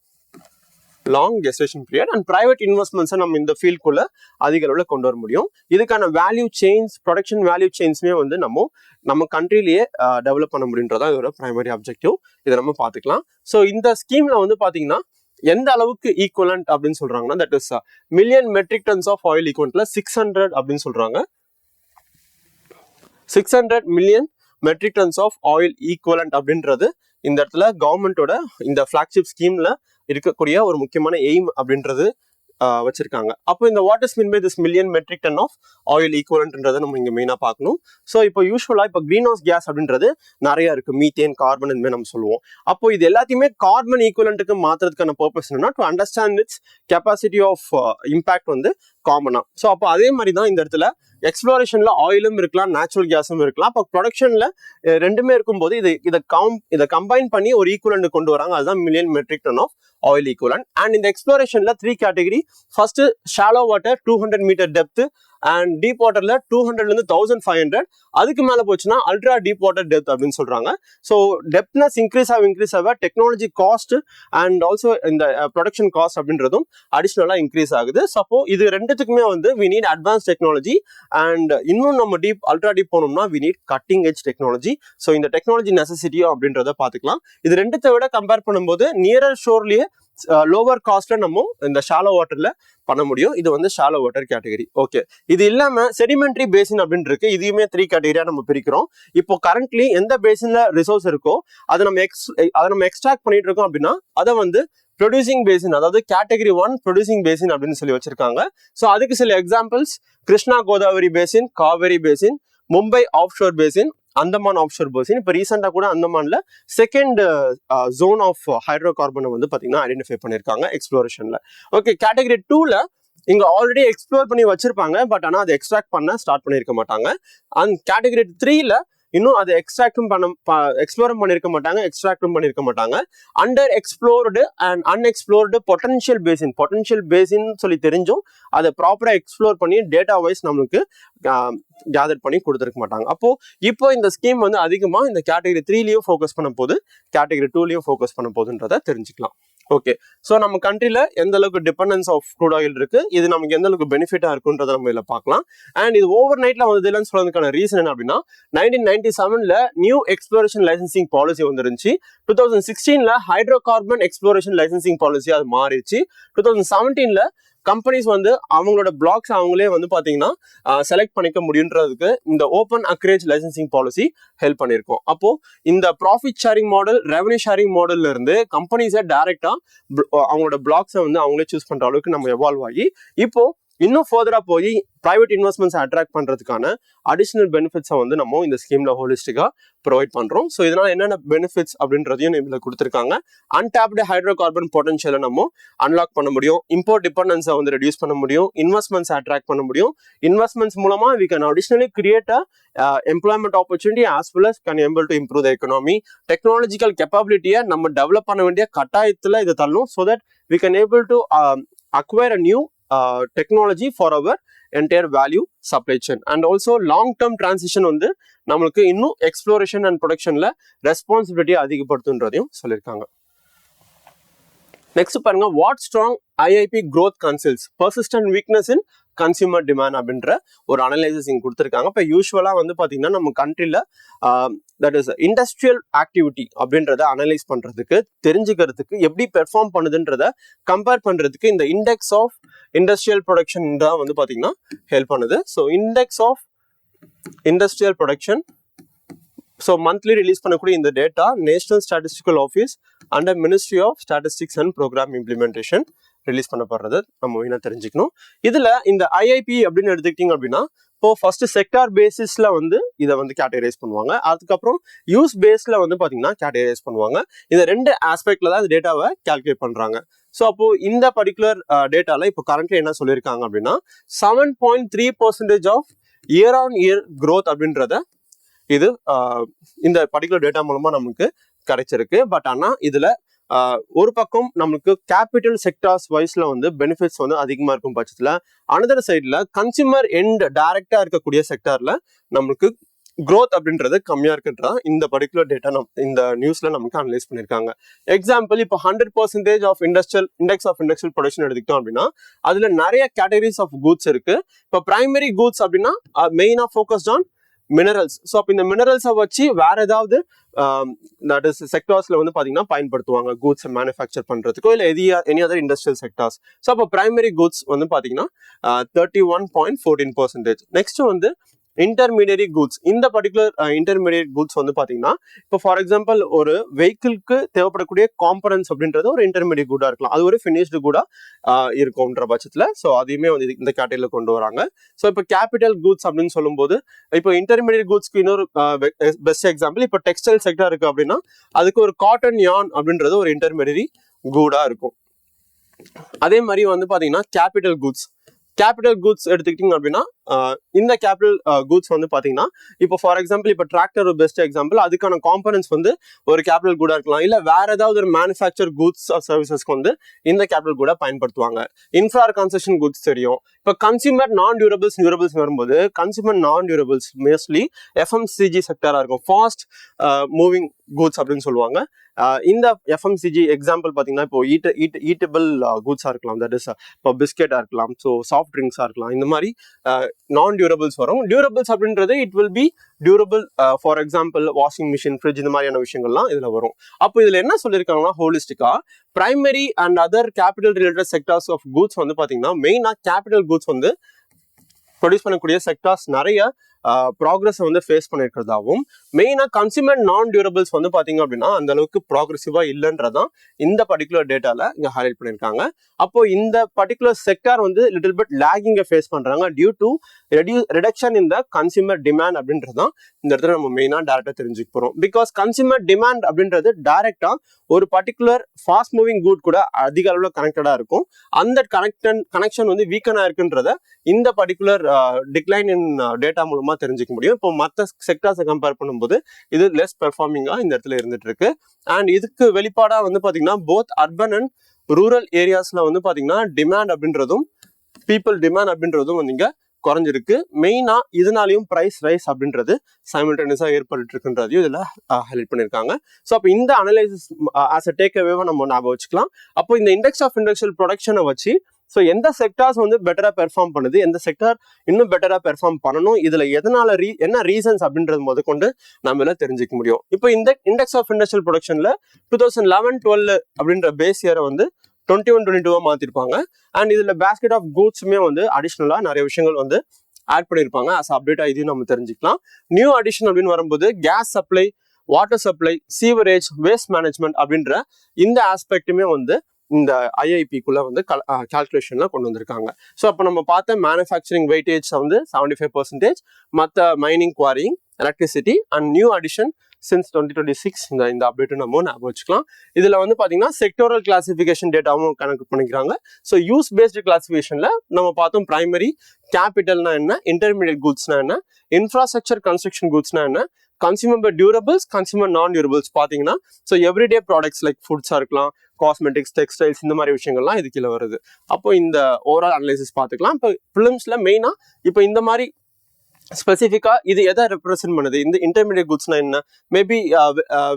Long gestation period and private இன்வெஸ்ட்மெண்ட்ஸை நம்ம இந்த ஃபீல்டுக்குள்ள அதிக அளவில் கொண்டு வர முடியும். இதுக்கான வேல்யூ செயின்ஸ் ப்ரொடக்ஷன் வேல்யூ செயின்ஸுமே வந்து நம்ம கண்ட்ரிலேயே டெவலப் பண்ண முடியுன்றதா இதோட பிரைமரி அப்ஜெக்டிவ். இதை நம்ம பார்த்துக்கலாம். ஸோ இந்த ஸ்கீம்ல வந்து பாத்தீங்கன்னா எந்த அளவுக்கு ஈக்குவலண்ட் அப்படின்னு சொல்றாங்கன்னா that is million metric tons of oil ஈக்குவலண்ட்ல 600 அப்படின்னு சொல்றாங்க. 600 million metric tons of oil equivalent அப்படின்றது இந்த இடத்துல கவர்மெண்டோட இந்த ஃபிளாக்ஷிப் ஸ்கீம்ல இருக்கக்கூடிய ஒரு முக்கியமான எய்ம் அப்படின்றது வச்சிருக்காங்க. அப்போ இந்த what is mean by this million metric ton of oil ஈக்குவலன்ட்ன்றதை நம்ம இங்க மெயினா பார்க்கணும். ஸோ இப்போ யூஸ்வலா இப்போ கிரீன் ஹவுஸ் கேஸ் அப்படின்றது நிறைய இருக்கு, மீத்தேன், கார்பன் இந்த மாதிரி நம்ம சொல்லுவோம். அப்போ இது எல்லாத்தையுமே கார்பன் ஈக்குவலண்ட்டுக்கு மாத்துறதுக்கான பர்பஸ் என்னன்னா to understand its capacity of impact வந்து காமனா. ஸோ அப்போ அதே மாதிரி தான் இந்த இடத்துல எக்ஸ்ப்ளோரேஷன்ல ஆயிலும் இருக்கலாம், நேச்சுரல் கேஸும் இருக்கலாம். அப்போ ப்ரொடக்ஷன்ல ரெண்டுமே இருக்கும்போது இதை கம்பைன் பண்ணி ஒரு ஈக்குவலண்ட் கொண்டு வராங்க. அதுதான் million metric ton of oil equivalent. And இந்த எக்ஸ்ப்ளோரேஷன்ல 3 category. First shallow water 200 metre depth and deep வாட்டர்ல 200ல இருந்து 1500. அதுக்கு மேல போச்சுன்னா அல்ட்ரா டீப் வாட்டர் டெப்த் அப்படின்னு சொல்றாங்க. ஸோ டெப்த்னஸ் இன்க்ரீஸ் ஆக டெக்னாலஜி காஸ்ட் அண்ட் ஆல்சோ இந்த ப்ரொடக்ஷன் காஸ்ட் அப்படின்றதும் அடிஷ்னலா இன்க்ரீஸ் ஆகுது. ஸோ இது ரெண்டுத்துக்குமே வந்து we need advance technology and இன்னும் நம்ம அல்ட்ரா டீப் போனோம்னா we need cutting edge technology. So இந்த டெக்னாலஜி நெசசிட்டியோ அப்படின்றத பார்த்துக்கலாம். இது ரெண்டுத்தை விட கம்பேர் பண்ணும்போது நியரர் ஷோர்லயே லோவர் காஸ்ட்ல நம்ம இந்த ஷாலோ வாட்டர்ல பண்ண முடியும். இது வந்து ஷாலோ வாட்டர் கேட்டகரி. ஓகே, இது இல்லாம செடிமெண்ட்ரி பேசின் அப்படின்னு இருக்கு. இதையுமே 3 கேட்டகரியா நம்ம பிரிக்கிறோம். இப்போ கரண்ட்லி எந்த பேசின்ல ரிசோர்ஸ் இருக்கோ அதை நம்ம எக்ஸ்ட்ராக்ட் பண்ணிட்டு இருக்கோம் அப்படின்னா அதை வந்து ப்ரொடியூசிங் பேசின், அதாவது கேட்டகரி 1 ப்ரொடியூசிங் பேசின் அப்படின்னு சொல்லி வச்சிருக்காங்க. ஸோ அதுக்கு சில examples Krishna Godavari basin, Kaveri basin, Mumbai of sure basin, Andaman of sure basin. இப்போ ரீசெண்டா கூட அந்தமான்ல செகண்ட் ஜோன் ஆஃப் ஹைட்ரோ கார்பனை வந்து பாத்தீங்கன்னா ஐடென்டிஃபை பண்ணிருக்காங்க எக்ஸ்ப்ளோரேஷன்ல. ஓகே, கேட்டகரி 2ல இங்க ஆல்ரெடி எக்ஸ்ப்ளோர் பண்ணி வச்சிருப்பாங்க, பட் ஆனா அதை எக்ஸ்ட்ராக்ட் பண்ண ஸ்டார்ட் பண்ணிருக்க மாட்டாங்க. அண்ட் கேட்டகரி 3ல இன்னும் அதை எக்ஸ்ப்ளோரும் பண்ணிருக்க மாட்டாங்க, எக்ஸ்ட்ராக்டும் பண்ணிருக்க மாட்டாங்க. Under explored and unexplored potential basin சொல்லி தெரிஞ்சும் அதை ப்ராப்பரா எக்ஸ்ப்ளோர் பண்ணி டேட்டா வைஸ் நம்மளுக்கு கேதர் பண்ணி கொடுத்துருக்க மாட்டாங்க. இப்போ இந்த ஸ்கீம் வந்து அதிகமா இந்த கேட்டகரி 3லயும் ஃபோக்கஸ் பண்ண போது, கேட்டகரி 2லயும் ஃபோக்கஸ் பண்ண போதுன்றதை தெரிஞ்சுக்கலாம். ஓகே, ஸோ நம்ம கண்ட்ரில எந்த அளவுக்கு டிபெண்டன்ஸ் ஆஃப் க்ரூட் ஆயில் இருக்கு, இது நமக்கு எந்த அளவுக்கு பெனிஃபிட்டா இருக்குன்றதை நம்ம இதில் பார்க்கலாம். அண்ட் இது ஓவர் நைட்ல வந்ததுலன்னு சொல்றதுக்கான ரீசன் என்ன அப்படின்னா 1997ல நியூ எக்ஸ்ப்ளோரேஷன் லைசன்சிங் பாலிசி வந்துருந்துச்சு. 2016ல hydrocarbon exploration licensing policy அது மாறிடுச்சு. 2017ல கம்பெனிஸ் வந்து அவங்களோட பிளாக்ஸ் அவங்களே வந்து பாத்தீங்கன்னா செலக்ட் பண்ணிக்க முடியுன்றதுக்கு இந்த ஓப்பன் அக்ரேஜ் லைசன்சிங் பாலிசி ஹெல்ப் பண்ணியிருக்கோம். அப்போ இந்த profit sharing model, revenue sharing மாடல்ல இருந்து கம்பெனிஸை டைரக்டா அவங்களோட பிளாக்ஸை வந்து அவங்களே சூஸ் பண்ற அளவுக்கு நம்ம எவால்வ் ஆகி இப்போ இன்னும் ஃபர்தரா போய் பிரைவேட் இன்வெஸ்ட்மெண்ட்ஸ் அட்ராக்ட் பண்றதுக்கான அடிஷனல் பெனிஃபிட்ஸை வந்து நம்ம இந்த ஸ்கீம்ல ஹோலிஸ்டிக்கா ப்ரொவைட் பண்றோம். ஸோ இதனால என்னென்ன பெனிஃபிட்ஸ் அப்படின்றதையும் இதுல கொடுத்துருக்காங்க. அன்டாப்டு ஹைட்ரோ கார்பன் பொட்டன்ஷியலை நம்ம அன்லாக் பண்ண முடியும், இம்போர்ட் டிபெண்டன்ஸை வந்து ரெடியூஸ் பண்ண முடியும், இன்வெஸ்ட்மெண்ட்ஸ் அட்ராக்ட் பண்ண முடியும். இன்வெஸ்ட்மெண்ட்ஸ் மூலமா we can additionally create employment opportunity as well as can able to improve the economy. Technological கேப்பபிலிட்டியை நம்ம டெவலப் பண்ண வேண்டிய கட்டாயத்துல இதை தள்ளணும். So that we can able to acquire a new technology for our entire value supply chain. And also long term transition வந்து நம்மளுக்கு இன்னும் எக்ஸ்ப்ளோரேஷன் அண்ட் ப்ரொடக்ஷன்ல ரெஸ்பான்சிபிலிட்டி அதிகப்படுத்துன்றதையும் சொல்லியிருக்காங்க. நெக்ஸ்ட் பாருங்க, what strong IIP growth conceals persistent weakness in consumer demand அப்படின்ற ஒரு analysis இங்க கொடுத்துருக்காங்க. இப்போ யூஸ்வலா வந்து பாத்தீங்கன்னா நம்ம கண்ட்ரில தட் இஸ் இண்டஸ்ட்ரியல் ஆக்டிவிட்டி அப்படின்றத அனலைஸ் பண்றதுக்கு, தெரிஞ்சுக்கிறதுக்கு, எப்படி பெர்ஃபார்ம் பண்ணுதுன்றத கம்பேர் பண்றதுக்கு இந்த இண்டெக்ஸ் ஆஃப் இண்டஸ்ட்ரியல் ப்ரொடக்ஷன் தான் வந்து பாத்தீங்கன்னா ஹெல்ப் பண்ணுது. So index of industrial production, so monthly release பண்ணக்கூடிய இந்த data national statistical office under ministry of statistics and programme implementation release பண்ணப்படுறது நம்ம வேணா தெரிஞ்சுக்கணும். இதுல இந்த ஐஐபி அப்படின்னு எடுத்துக்கிட்டீங்க அப்படின்னா இப்போ ஃபர்ஸ்ட் செக்டார் பேசிஸ்ல வந்து இதை வந்து கேட்டகரைஸ் பண்ணுவாங்க. அதுக்கப்புறம் யூஸ் பேஸ்ல வந்து பாத்தீங்கன்னா கேட்டகரைஸ் பண்ணுவாங்க. இந்த 2 ஆஸ்பெக்ட்ல தான் இந்த டேட்டாவை கால்குலேட் பண்றாங்க. ஸோ அப்போ இந்த பர்டிகுலர் டேட்டால இப்போ கரண்ட்லி என்ன சொல்லியிருக்காங்க அப்படின்னா 7.3% of year on year growth அப்படின்றத இது இந்த பர்டிகுலர் டேட்டா மூலமா நமக்கு கிடைச்சிருக்கு. பட் ஆனா இதுல ஒரு பக்கம் நம்மளுக்கு கேபிட்டல் செக்டார்ஸ் வைஸ்ல வந்து பெனிஃபிட்ஸ் வந்து அதிகமா இருக்கும் பட்சத்துல, அனதர் சைட்ல கன்சியூமர் எண்ட் டைரக்டா இருக்கக்கூடிய செக்டார்ல நம்மளுக்கு growth அப்படின்றது கம்மியா இருக்குன்றா இந்த பர்டிகுலர் டேட்டா இந்த நியூஸ்ல நமக்கு அனலைஸ் பண்ணிருக்காங்க. எக்ஸாம்பிள், இப்போ 100% of index of industrial production எடுத்துக்கிட்டோம் அப்படின்னா அதுல நிறைய கேட்டகரிஸ் ஆஃப் கூட்ஸ் இருக்கு. இப்போ பிரைமரி கூட்ஸ் அப்படின்னா மெயினா ஃபோக்கஸ்ட் ஆன் மினரல்ஸ். ஸோ அப்போ இந்த மினரல்ஸை வச்சு வேற ஏதாவது தட் இஸ் செக்டார்ஸ்ல வந்து பாத்தீங்கன்னா பயன்படுத்துவாங்க கூட்ஸ் மேனுஃபேக்சர் பண்றதுக்கோ இல்லை any other industrial sectors. So அப்போ பிரைமரி கூட்ஸ் வந்து பாத்தீங்கன்னா 31.14%. நெக்ஸ்ட் வந்து இன்டர்மீடியரி கூட்ஸ். இந்த பர்டிகுலர் இன்டர்மீடியட் கூட்ஸ் வந்து பாத்தீங்கன்னா இப்போ ஃபார் எக்ஸாம்பிள் ஒரு வெஹிக்கிள்க்கு தேவைப்படக்கூடிய காம்பனன்ஸ் அப்படின்றது ஒரு இன்டர்மீடியட் கூடா இருக்கலாம், அது ஒரு ஃபினிஷ்டு கூடா இருக்கும்ன்ற பட்சத்துல ஸோ அதையுமே வந்து இந்த கேட்டகரியில கொண்டு வராங்க. ஸோ இப்போ கேபிட்டல் கூட்ஸ் அப்படின்னு சொல்லும்போது இப்போ இன்டர்மீடியட் கூட்ஸ்க்கு இன்னொரு பெஸ்ட் எக்ஸாம்பிள் இப்போ டெக்ஸ்டைல் செக்டர் இருக்கு அப்படின்னா அதுக்கு ஒரு காட்டன் யான் அப்படின்றது ஒரு இன்டர்மீடியரி கூடா இருக்கும். அதே மாதிரி வந்து பாத்தீங்கன்னா கேபிட்டல் கூட்ஸ் எடுத்துக்கிட்டீங்க அப்படின்னா இந்த கேபிட்டல் கூட்ஸ் வந்து பாத்தீங்கன்னா இப்போ ஃபார் எக்ஸாம்பிள் இப்போ டிராக்டர் ஒரு பெஸ்ட் எக்ஸாம்பிள், அதுக்கான காம்பனன்ஸ் வந்து ஒரு கேபிட்டல் கூடா இருக்கலாம், இல்ல வேற ஏதாவது ஒரு மேனுஃபேக்சர் கூட்ஸ் சர்வீசஸ்க்கு வந்து இந்த கேபிட்டல் கூட பயன்படுத்துவாங்க. இன்ஃப்ரா கன்ஸ்ட்ரக்ஷன் கூட்ஸ் தெரியும். இப்போ கன்சியூமர் நான் டியூரபிள்ஸ் வரும்போது கன்சியூமர் நான் டியூரபிள்ஸ் மோஸ்ட்லி எஃப்எம்சிஜி செக்டரா இருக்கும், ஃபாஸ்ட் மூவிங் கூட்ஸ் அப்படின்னு சொல்லுவாங்க. இந்த எஃப்எம்சிஜி எக்ஸாம்பிள் பாத்தீங்கன்னா இப்போ ஈட்டபிள் கூட்ஸா இருக்கலாம், தட் இஸ் இப்போ பிஸ்கெட்டா இருக்கலாம், ஸோ சாஃப்ட் ட்ரிங்க்ஸா இருக்கலாம், இந்த மாதிரி நான் டியூரபிள்ஸ் வரும். டியூரபிள்ஸ் அப்படின்றது it will be durable for example washing machine, fridge, இந்த மாதிரியான விஷயங்கள்லாம் இதுல வரும். அப்போ இதுல என்ன சொல்லியிருக்காங்கன்னா ஹோலிஸ்டிக்கா primary and other capital related sectors of goods வந்து பாத்தீங்கன்னா மெயினா கேபிட்டல் கூட்ஸ் வந்து ப்ரொடியூஸ் பண்ணக்கூடிய செக்டார்ஸ் நிறைய ப்ராக்ரஸ் வந்து ஃபேஸ் பண்ணிருக்கிறதாவும், மெயினா கன்சியூமர் நான் டியூரபிள்ஸ் வந்து பாத்தீங்க அப்படின்னா அந்த அளவுக்கு ப்ராக்ரெசிவா இல்லைன்றதான் இந்த பர்டிகுலர் டேட்டால இங்க ஹைலைட் பண்ணிருக்காங்க. அப்போ இந்த பர்டிகுலர் செக்டார் வந்து லிட்டில் பிட் லேகிங்கை ஃபேஸ் பண்றாங்க due to reduction in the consumer demand அப்படின்றதான் இந்த இடத்துல நம்ம மெயினா டேரக்டா தெரிஞ்சுக்க போறோம். பிகாஸ் கன்சியூமர் டிமாண்ட் அப்படின்றது டைரக்டா ஒரு பர்டிகுலர் ஃபாஸ்ட் மூவிங் கூட் கூட அதிக அளவுல கனெக்டடா இருக்கும். அந்த கனெக்ஷன் வந்து வீக்கனா இருக்குன்றத இந்த பர்டிகுலர் டிக்ளைன் இன் டேட்டா மூலமா தெரிஞ்சுக்க முடியும். இப்போ மற்ற செக்டார்ஸை கம்பேர் பண்ணும்போது இது லெஸ் பெர்ஃபார்மிங்கா இந்த இடத்துல இருந்துட்டு இருக்கு. அண்ட் இதுக்கு வெளிப்பாடா வந்து பாத்தீங்கன்னா போத் அர்பன் அண்ட் ரூரல் ஏரியாஸ்ல வந்து பாத்தீங்கன்னா டிமாண்ட் அப்படின்றதும் பீப்புள் டிமாண்ட் அப்படின்றதும் வந்து இங்க குறைஞ்சிருக்கு. மெயினா இதனாலையும் பிரைஸ் ரைஸ் அப்படின்றது சைமல்டேனியஸா ஏற்பட்டு இருக்குன்றதையும் இதுல ஹைலைட் பண்ணிருக்காங்க. ஸோ அப்போ இந்த அனலைசிஸ் ஆஸ் அ டேக் அவேவா நம்ம ஞாபகம் வச்சுக்கலாம். அப்போ இந்த இண்டெக்ஸ் ஆஃப் இண்டஸ்ட்ரியல் ப்ரொடக்ஷனை வச்சு ஸோ எந்த செக்டார்ஸ் வந்து பெட்டரா பெர்ஃபார்ம் பண்ணுது, எந்த செக்டார் இன்னும் பெட்டரா பெர்ஃபார்ம் பண்ணணும், இதுல எதனால என்ன ரீசன்ஸ் அப்படின்றது முதற்கொண்டு நம்ம எல்லாம் தெரிஞ்சுக்க முடியும். இப்போ இந்த இண்டெக்ஸ் ஆஃப் இண்டஸ்ட்ரியல் ப்ரொடக்ஷன்ல 2011-12 அப்படின்ற பேஸ் இயரை வந்து 21-22 மாத்திருப்பாங்க. அண்ட் இதுல பேஸ்கெட் ஆஃப் கூட்ஸுமே வந்து அடிஷ்னலா நிறைய விஷயங்கள் வந்து ஆட் பண்ணிருப்பாங்க. அஸ் அப்டேட்டா இதையும் நம்ம தெரிஞ்சுக்கலாம். நியூ அடிஷன் அப்படின்னு வரும்போது case supply, water supply, sewerage, waste management அப்படின்ற இந்த ஆஸ்பெக்டுமே வந்து இந்த ஐஐபிக்குள்ள வந்து கால்குலேஷன்ல கொண்டு வந்திருக்காங்க. ஸோ அப்போ நம்ம பார்த்த மேனுஃபேக்சரிங் வெயிட்டேஜ் வந்து 75%, மற்ற mining, quarrying, electricity and new addition since 2026 இந்த அப்டேட்டும் நம்ம ஞாபகம் வச்சுக்கலாம். இதுல வந்து பாத்தீங்கன்னா செக்டோரல் கிளாசிபிகேஷன் டேட்டாவும் கனெக்ட் பண்ணிக்கிறாங்க. ஸோ யூஸ் பேஸ்டு கிளாசிபிகேஷன்ல நம்ம பார்த்தோம் பிரைமரி கேபிட்டல்னா என்ன, இன்டர்மீடியட் கூட்ஸ்னா என்ன, இன்ஃப்ராஸ்ட்ரக்சர் கன்ஸ்ட்ரக்ஷன் கூட்ஸ்னா என்ன, கன்சியூமர் டியூரபிள்ஸ், கன்சியூமர் நான் டியூரபிள்ஸ் பாத்தீங்கன்னா ஸோ எவ்ரிடே ப்ராடக்ட்ஸ் லைக் ஃபுட்ஸா இருக்கலாம், காஸ்மெட்டிக்ஸ், டெக்ஸ்டைல்ஸ், இந்த மாதிரி விஷயங்கள்லாம் இது கீழே வருது. அப்போ இந்த ஓவரால் அனலைசிஸ் பார்த்துக்கலாம். இப்போ ஃபிலிம்ஸ்ல மெயினா இப்போ இந்த மாதிரி ஸ்பெசிஃபிக்கா இது எதை ரெப்ரசென்ட் பண்ணுது, இந்த இன்டர்மீடியட் குட்ஸ்னா என்ன, மேபி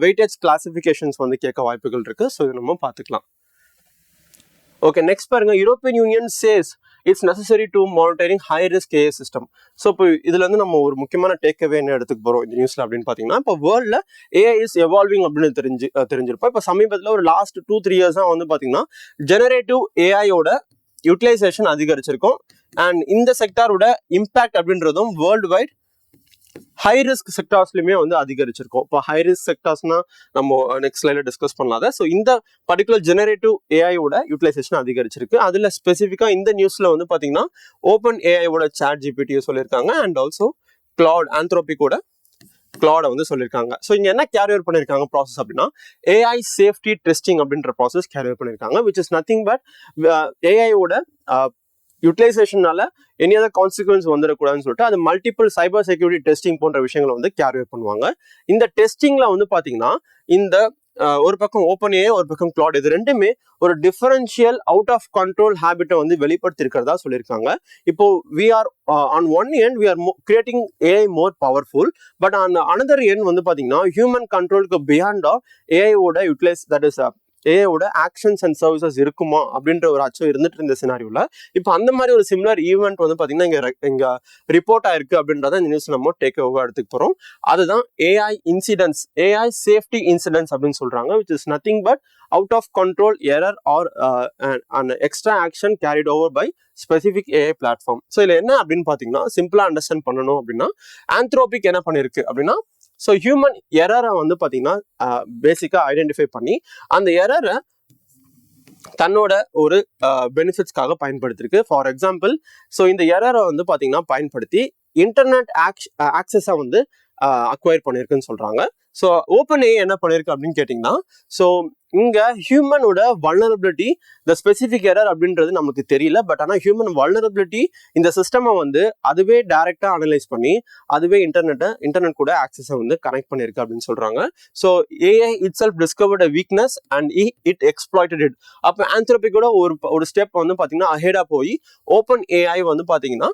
வெயிட்டேஜ் கிளாசிஃபிகேஷன்ஸ் வந்து கேட்க வாய்ப்புகள் இருக்கு. ஸோ இது நம்ம பார்த்துக்கலாம். ஓகே, நெக்ஸ்ட் பாருங்க. European union chase it's necessary to monitoring high risk AI system. So இப்போ இதுல இருந்து நம்ம ஒரு முக்கியமான டேக்அவே என்ன எடுத்துக்க போறோம் இந்த நியூஸ்ல அப்படின்னு பாத்தீங்கன்னா, இப்போ வேர்ல்ட்ல ஏஐ இஸ் எவால்விங் அப்படின்னு தெரிஞ்சிருப்போம். இப்போ சமீபத்தில் ஒரு லாஸ்ட் 2-3 years வந்து பாத்தீங்கன்னா ஜெனரேட்டிவ் ஏஐயோட யூட்டிலைசேஷன் அதிகரிச்சிருக்கும். அண்ட் இந்த செக்டாரோட இம்பாக்ட் அப்படின்றதும் வேர்ல்டு வைட் ஹை ரிஸ்க் செக்டார்ஸ்லயுமே வந்து அதிகரிச்சிருக்கும். இப்போ ஹை ரிஸ்க் செக்டார்ஸ்னா நம்ம நெக்ஸ்ட் ஸ்லைட்ல டிஸ்கஸ் பண்ணலாத. ஸோ இந்த பர்டிகுலர் ஜெனரேட்டிவ் ஏஐயோட யூட்டிலைசேஷன் அதிகரிச்சிருக்கு. அதுல ஸ்பெசிஃபிக்கா இந்த நியூஸ்ல வந்து பாத்தீங்கன்னா ஓப்பன் ஏஐயோட சாட் ஜிபிடியை சொல்லியிருக்காங்க. அண்ட் ஆல்சோ கிளவுட், ஆந்த்ரோபிக்கோட கிளவுட வந்து சொல்லியிருக்காங்க. ஸோ இங்க என்ன கேரியர் பண்ணிருக்காங்க ப்ராசஸ் அப்படின்னா ஏஐ சேஃப்டி டெஸ்டிங் அப்படின்ற ப்ராசஸ் கேரியர் பண்ணிருக்காங்க. விச் இஸ் நத்திங் பட் ஏஐயோட யூட்டிலைசேஷனால எனி அதர் கான்சிக்வன்ஸ் வந்துடக்கூடாதுன்னு சொல்லிட்டு அது மல்டிபிள் சைபர் செக்யூரிட்டி டெஸ்டிங் போன்ற விஷயங்களை வந்து கேரியர் பண்ணுவாங்க. இந்த டெஸ்டிங்ல வந்து பாத்தீங்கன்னா இந்த ஒரு பக்கம் ஓப்பன் ஏஐ, ஒரு பக்கம் கிளவுட், இது ரெண்டுமே ஒரு டிஃபரன்ஷியல் அவுட் ஆஃப் கண்ட்ரோல் ஹேபிட்டை வந்து வெளிப்படுத்தி இருக்கிறதா சொல்லியிருக்காங்க. இப்போ we are on one end we are creating AI more powerful, but on another end வந்து பாத்தீங்கன்னா ஹியூமன் கண்ட்ரோலுக்கு பியாண்டா ஏஐயோட யூட்டிலைஸ் தட் இஸ் ஏஐயோட ஆக்ஷன்ஸ் அண்ட் சர்வீசஸ் இருக்குமா அப்படின்ற ஒரு அச்சம் இருந்துட்டு இருந்த சினாரியோல இப்போ அந்த மாதிரி ஒரு சிமிலர் ஈவெண்ட் வந்து பாத்தீங்கன்னா இங்க ரிப்போர்ட் ஆயிருக்கு அப்படின்றத இந்த நியூஸ் நம்ம டேக் ஓவர் எடுத்துக்க போறோம். அதுதான் AI incidents, AI safety incidents அப்படின்னு சொல்றாங்க, which is nothing but out of control error or an extra action carried over by specific AI platform. So இதுல என்ன அப்படின்னு பாத்தீங்கன்னா சிம்பிளா அண்டர்ஸ்டாண்ட் பண்ணணும் அப்படின்னா ஆந்த்ரோபிக் என்ன பண்ணிருக்கு அப்படின்னா ஸோ ஹியூமன் எரரை வந்து பாத்தீங்கன்னா பேசிக்கா ஐடென்டிஃபை பண்ணி அந்த எரரை தன்னோட ஒரு பெனிஃபிட்ஸ்க்காக பயன்படுத்திருக்கு. ஃபார் எக்ஸாம்பிள் ஸோ இந்த எரரை வந்து பாத்தீங்கன்னா பயன்படுத்தி இன்டர்நெட் ஆக்சஸை வந்து அக்வயர் பண்ணியிருக்குன்னு சொல்றாங்க. ஸோ ஓப்பன் ஏஐ என்ன பண்ணிருக்கு அப்படின்னு கேட்டிங்கன்னா ஸோ இங்க ஹியூமனோட வல்னரபிலிட்டி த ஸ்பெசிஃபிக் எரர் அப்படின்றது நமக்கு தெரியல, பட் ஆனால் ஹியூமன் வல்னரபிலிட்டி இந்த சிஸ்டமை வந்து அதுவே டைரக்டா அனலைஸ் பண்ணி அதுவே இன்டர்நெட் கூட ஆக்சஸை வந்து கனெக்ட் பண்ணிருக்கு அப்படின்னு சொல்றாங்க. So AI it self discovered a weakness and it exploited it. அப்போ ஆந்த்ரோபிக்கோட ஒரு ஸ்டெப் வந்து பாத்தீங்கன்னா அஹெடா போய் ஓப்பன் ஏஐ வந்து பாத்தீங்கன்னா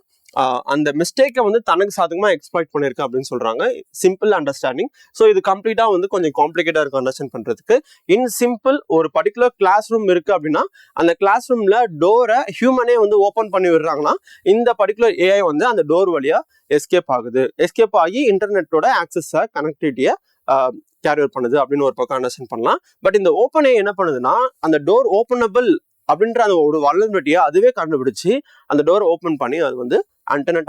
அந்த மிஸ்டேக்கை வந்து தனக்கு சாதகமா எக்ஸ்ப்ளாய்ட் பண்ணிருக்கு அப்படின்னு சொல்றாங்க. Simple understanding. ஸோ இது கம்ப்ளீட்டா வந்து கொஞ்சம் காம்ப்ளிகேட்டா இருக்கும் அண்டர்ஸ்டாண்ட் பண்றதுக்கு. இன் சிம்பிள் ஒரு பர்டிகுலர் கிளாஸ் ரூம் இருக்கு அப்படின்னா அந்த கிளாஸ் ரூம்ல டோரை ஹியூமனே வந்து ஓப்பன் பண்ணி விடுறாங்கன்னா இந்த பர்டிகுலர் ஏஐ வந்து அந்த டோர் வழியா எஸ்கேப் ஆகுது. எஸ்கேப் ஆகி இன்டர்நெட்டோட ஆக்சஸை கனெக்டிவிட்டியை கேரி அவுட் பண்ணுது அப்படின்னு ஒரு பக்கம் அண்டர்ஸ்டாண்ட் பண்ணலாம். பட் இந்த ஓப்பன் ஏஐ என்ன பண்ணுதுன்னா அந்த டோர் ஓப்பனபிள் அப்படின்ற அந்த ஒரு வல்னரபிலிட்டியை அதுவே கண்டுபிடிச்சு அந்த டோரை ஓப்பன் பண்ணி அது வந்து இன்டர்நெட்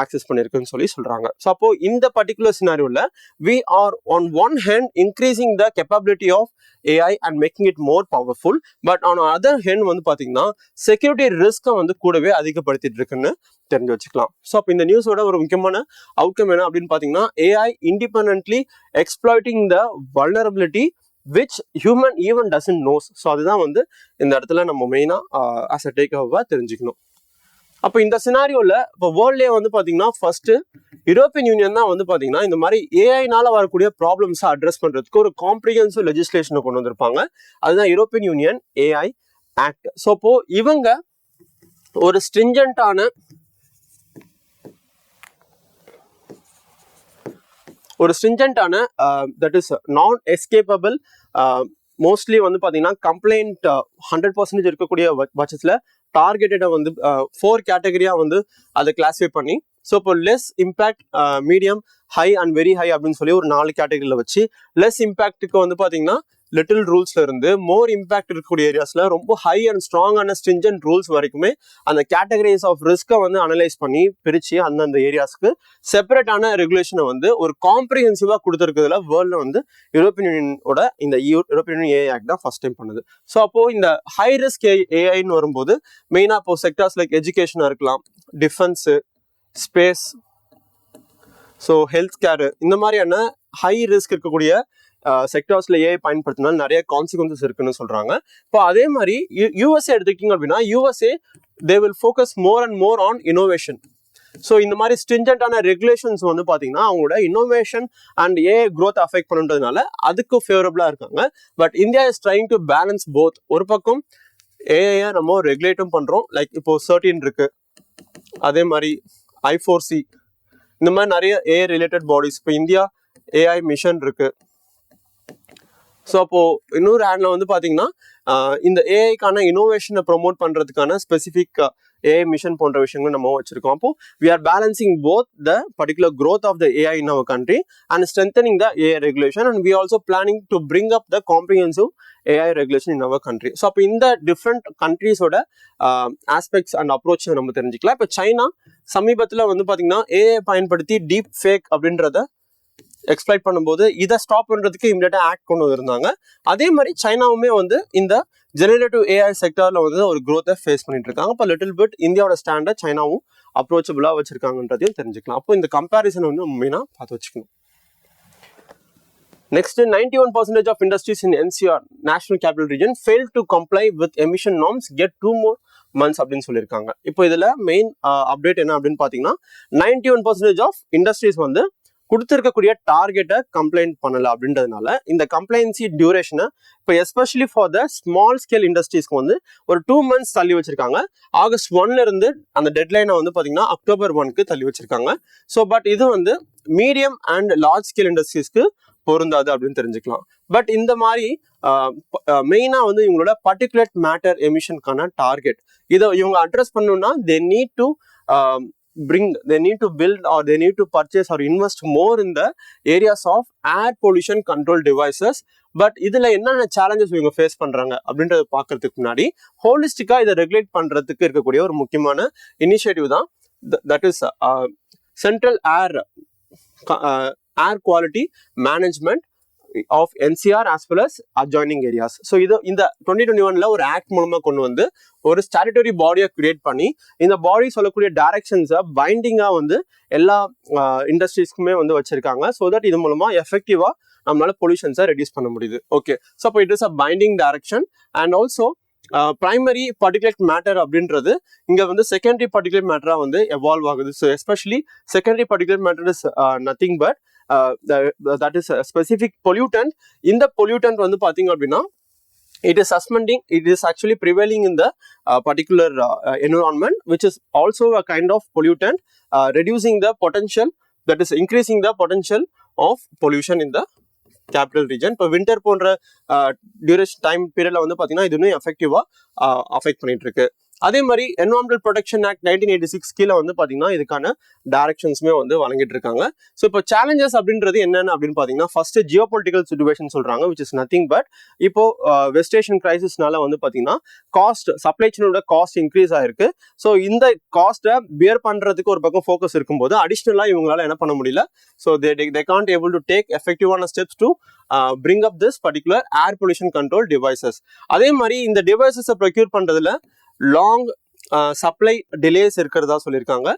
ஆக்சஸ் பண்ணிருக்குன்னு சொல்றாங்க. ஸோ அப்போ இந்த particular சினாரியோல we are on one hand increasing the capability of AI and making it more powerful, but on other hand வந்து பாத்தீங்கன்னா செக்யூரிட்டி ரிஸ்கை வந்து கூடவே அதிகப்படுத்திட்டு இருக்குன்னு தெரிஞ்சு வச்சுக்கலாம். ஸோ அப்போ இந்த நியூஸோட ஒரு முக்கியமான அவுட்கம் என்ன அப்படின்னு பாத்தீங்கன்னா AI independently exploiting the vulnerability which human even doesn't knows. So அதுதான் வந்து இந்த இடத்துல நம்ம மெயினா as a take over தெரிஞ்சுக்கணும். அப்போ இந்த சினாரியோல இப்போ வேர்ல்ட்லேயே வந்து பாத்தீங்கன்னா ஃபர்ஸ்ட் யூரோப்பியன் யூனியன் தான் வந்து பாத்தீங்கன்னா இந்த மாதிரி ஏஐனால வரக்கூடிய ப்ராப்ளம்ஸை அட்ரஸ் பண்றதுக்கு ஒரு காம்ப்ரிஹென்சிவ் லெஜிஸ்லேஷனை கொண்டு வந்திருப்பாங்க. அதுதான் European union AI act. So அப்போ இவங்க ஒரு ஸ்ட்ரிஞ்சன்டான தட் இஸ் நான் எஸ்கேப்பபிள் மோஸ்ட்லி வந்து பாத்தீங்கன்னா கம்ப்ளைண்ட் 100% இருக்கக்கூடிய பட்சத்துல டார்கெட்டை வந்து 4 கேட்டகரியா வந்து அதை கிளாஸிஃபை பண்ணி ஸோ இப்போ less impact, medium, high and very high அப்படின்னு சொல்லி ஒரு 4 கேட்டகரியில வச்சு லெஸ் இம்பாக்டுக்கு வந்து பாத்தீங்கன்னா லிட்டில் ரூல்ஸ்ல இருந்து மோர் இம்பாக்ட் இருக்கக்கூடிய ஏரியாஸ்ல ரொம்ப ஹை அண்ட் ஸ்ட்ராங்கான ஸ்ட்ரிஞ்சன்ட் ரூல்ஸ் வரைக்குமே அந்த கேட்டகரிஸ் ஆஃப் ரிஸ்கை வந்து அனலைஸ் பண்ணி பிரிச்சு அந்தந்த ஏரியாஸ்க்கு செப்பரேட்டான ரெகுலேஷனை வந்து ஒரு காம்ப்ரிஹென்சிவா கொடுத்துருக்கிறதுல வேர்ல்ட்ல வந்து யூரோப்பியன் யூனியனோட இந்த யூரோப்பியன் யூனியன் ஏஐ ஆக்ட் தான் ஃபர்ஸ்ட் டைம் பண்ணுது. ஸோ அப்போ இந்த ஹை ரிஸ்க் ஏஐன்னு வரும்போது மெயினா இப்போ செக்டார்ஸ் லைக் எஜுகேஷனா இருக்கலாம், defence, space, so health care, இந்த மாதிரியான ஹை ரிஸ்க் இருக்கக்கூடிய செக்டார்ஸ்ல ஏஐ பயன்படுத்தினால நிறைய கான்சிக்வன்சஸ் இருக்குன்னு சொல்றாங்க. இப்போ அதே மாதிரி யூஎஸ்ஏ எடுத்துக்கிட்டீங்க அப்படின்னா USA they will focus more and more on innovation. So இந்த மாதிரி ஸ்ட்ரிஞ்சன்டான ரெகுலேஷன்ஸ் வந்து பாத்தீங்கன்னா அவங்களோட innovation and AI growth affect பண்ணுன்றதுனால அதுக்கு ஃபேவரபிளா இருக்காங்க. But India is trying to balance both. ஒரு பக்கம் ஏஐ நம்ம ரெகுலேட்டும் பண்றோம், லைக் இப்போ 13 இருக்கு, அதே மாதிரி I4C, இந்த மாதிரி நிறைய ஏஐ ரிலேட்டட் பாடிஸ். இப்போ இந்தியா ஏஐ மிஷன் இருக்கு. ஸோ அப்போ இன்னொரு ஹேண்ட்ல வந்து பாத்தீங்கன்னா இந்த ஏஐக்கான இனோவேஷனை ப்ரொமோட் பண்றதுக்கான ஸ்பெசிஃபிக் ஏஐ மிஷன் போன்ற விஷயங்களும் நம்ம வச்சிருக்கோம். அப்போ we are balancing both the particular growth of the AI in our country and strengthening the AI regulation, and we also planning to bring up the comprehensive AI regulation in our country. So அப்போ இந்த different கண்ட்ரீஸோட aspects and approach நம்ம தெரிஞ்சுக்கலாம். இப்போ China சமீபத்தில் வந்து பாத்தீங்கன்னா AI பயன்படுத்தி deep fake அப்படின்றத எக்ஸ்ப்ளாய்ட் பண்ணும்போது இதை ஸ்டாப் பண்றதுக்கு இமிடியேட்டா ஆக்ட் கொண்டு வந்திருந்தாங்க. அதே மாதிரி சைனாவுமே வந்து இந்த ஜெனரேட்டிவ் ஏஐ செக்டர்ல வந்து ஒரு growth-ஐ ஃபேஸ் பண்ணிட்டு இருக்காங்க. இப்போ லிட்டில் பிட் இந்தியாவோட ஸ்டாண்டை சைனாவும் அப்ரோச்சபிளா வச்சிருக்காங்கன்றதையும் தெரிஞ்சுக்கலாம். அப்போ இந்த கம்பேரிசன் வந்து மெயினா பார்த்து வச்சுக்கணும். Next, 91% of industries in NCR, National Capital Region, failed to comply with emission norms, get 2 more months அப்படின்னு சொல்லியிருக்காங்க. இப்போ இதுல மெயின் அப்டேட் என்ன அப்படின்னு பாத்தீங்கன்னா 91% ஆஃப் இண்டஸ்ட்ரீஸ் வந்து கொடுத்துருக்கக்கூடிய டார்கெட்டை கம்ப்ளைண்ட் பண்ணல அப்படின்றதுனால இந்த கம்ப்ளைன்சி டியூரேஷனை இப்போ especially for the small scale இண்டஸ்ட்ரீஸ்க்கு வந்து ஒரு 2 months தள்ளி வச்சிருக்காங்க. August 1 இருந்து அந்த டெட்லைனை வந்து பாத்தீங்கன்னா October 1 தள்ளி வச்சிருக்காங்க. ஸோ பட் இது வந்து மீடியம் அண்ட் லார்ஜ் ஸ்கேல் இண்டஸ்ட்ரீஸ்க்கு பொருந்தாது அப்படின்னு தெரிஞ்சுக்கலாம். பட் இந்த மாதிரி மெயினாக வந்து இவங்களோட பர்டிகுலேட் மேட்டர் எமிஷனுக்கான டார்கெட் இதை இவங்க அட்ரஸ் பண்ணணும்னா they need to build or they need to purchase or invest more in the areas of air pollution control devices. But இதுல என்னென்ன சேலஞ்சஸ் இவங்க ஃபேஸ் பண்றாங்க அப்படின்றத பாக்குறதுக்கு முன்னாடி ஹோலிஸ்டிக்கா இதை ரெகுலேட் பண்றதுக்கு இருக்கக்கூடிய ஒரு முக்கியமான இனிஷியேட்டிவ் தான் that is central air quality management of NCR as well as adjoining areas. So இது இந்த 2021 ஒரு ஆக்ட் மூலமா கொண்டு வந்து ஒரு ஸ்டாட்டுட்டரி பாடியை கிரியேட் பண்ணி இந்த பாடி சொல்லக்கூடிய டைரக்ஷன்ஸை பைண்டிங்கா வந்து எல்லா இண்டஸ்ட்ரீஸ்க்குமே வந்து வச்சிருக்காங்க. ஸோ தட் இது மூலமா எஃபெக்டிவா நம்மளால பொல்யூஷன்ஸை ரெடியூஸ் பண்ண முடியுது. ஓகே, ஸோ இப்போ it is a binding direction and also primary particulate matter அப்படின்றது இங்க வந்து செகண்டரி பர்டிகுலேட் மேட்டரா வந்து எவால்வ் ஆகுது. So especially secondary particulate matter is nothing but that is a specific pollutant. இந்த pollutant வந்து பாத்தீங்க அப்படின்னா it is actually prevailing in the particular environment, which is also a kind of pollutant, reducing the potential, that is increasing the potential of pollution in the capital region. இப்போ winter போன்ற duration time பீரியட்ல வந்து பாத்தீங்கன்னா இது இன்னும் எஃபெக்டிவா affect பண்ணிட்டு இருக்கு. அதே மாதிரி என்வரான்மெண்டல் ப்ரொடெக்ஷன் ஆக்ட் 1986 கீழே வந்து பாத்தீங்கன்னா இதுக்கான டைரக்ஷன்ஸுமே வந்து வழங்கிட்டு இருக்காங்க. ஸோ இப்போ சேலஞ்சஸ் அப்படின்றது என்னென்ன அப்படின்னு பாத்தீங்கன்னா ஃபர்ஸ்ட் ஜியோ பொலிட்டிக்கல் சிச்சுவேஷன் சொல்றாங்க, விச் இஸ் நத்திங் பட் இப்போ வெஸ்ட் ஏஷியன் கிரைசிஸ்னால வந்து பாத்தீங்கன்னா சப்ளை செயினோட காஸ்ட் இன்க்ரீஸ் ஆயிருக்கு. ஸோ இந்த காஸ்ட்டை பியர் பண்றதுக்கு ஒரு பக்கம் ஃபோக்கஸ் இருக்கும்போது அடிஷ்னலா இவங்களால என்ன பண்ண முடியல. So they can't able to take effective steps to bring up this particular air pollution control devices. அதே மாதிரி இந்த டிவைசஸை ப்ரொக்யூர் பண்றதுல லாங் சப்ளை டிலேஸ் இருக்கிறதா சொல்லியிருக்காங்க.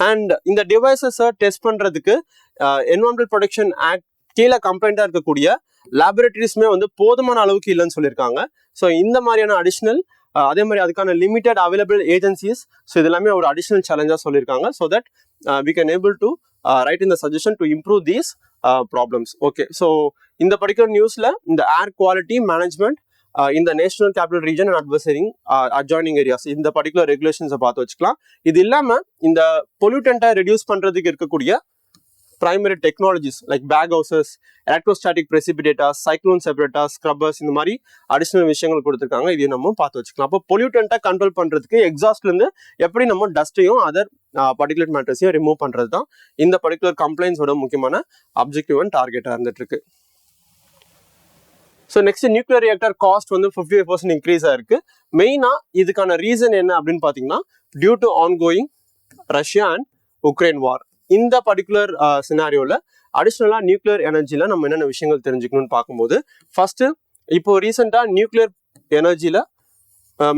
அண்ட் இந்த டிவைசஸை டெஸ்ட் பண்றதுக்கு என்வரான்மெண்டல் ப்ரொடெக்ஷன் ஆக்ட் கீழே கம்ப்ளைண்டா இருக்கக்கூடிய லேபரேட்டரிஸ்மே வந்து போதுமான அளவுக்கு இல்லைன்னு சொல்லியிருக்காங்க. ஸோ இந்த மாதிரியான அடிஷ்னல் அதே மாதிரி அதுக்கான லிமிடெட் அவைலபிள் ஏஜென்சிஸ், ஸோ இது எல்லாமே ஒரு அடிஷ்னல் சேலஞ்சாக சொல்லியிருக்காங்க. So that we can able to write in the suggestion to improve these problems. Okay, so இந்த particular நியூஸ்ல இந்த ஏர் குவாலிட்டி மேனேஜ்மெண்ட் இந்த national capital region and adjoining areas இந்த particular ரெகுலேஷன்ஸை பார்த்து வச்சுக்கலாம். இது இல்லாம இந்த பொல்யூட்டன்ட்டை ரெடியூஸ் பண்றதுக்கு இருக்கக்கூடிய primary technologies like bag houses, electrostatic precipitators, cyclone separators, scrubbers, இந்த மாதிரி அடிஷனல் விஷயங்கள் கொடுத்துருக்காங்க. இதையும் நம்ம பார்த்து வச்சுக்கலாம். அப்போ பொல்யூட்டன்ட்டை கண்ட்ரோல் பண்றதுக்கு எக்ஸாஸ்ட்ல இருந்து எப்படி நம்ம டஸ்ட்டையும் அதர் பர்டிகுலர் மேட்டர்ஸையும் ரிமூவ் பண்றது தான் இந்த பர்டிகுலர் கம்ப்ளைண்ட்ஸோட முக்கியமான அப்ஜெக்டிவ் அண்ட் டார்கெட்டா இருந்துட்டு இருக்கு. So next nuclear reactor cost வந்து 55% இன்க்ரீஸ் ஆயிருக்கு. மெயினா இதுக்கான ரீசன் என்ன அப்படின்னு பாத்தீங்கன்னா due to ongoing Russia and Ukraine war. இந்த பர்டிகுலர் சினாரியோல அடிஷ்னலா நியூக்ளியர் எனர்ஜில நம்ம என்னென்ன விஷயங்கள் தெரிஞ்சுக்கணும்னு பார்க்கும்போது ஃபர்ஸ்ட் இப்போ ரீசெண்டா நியூக்ளியர் எனர்ஜில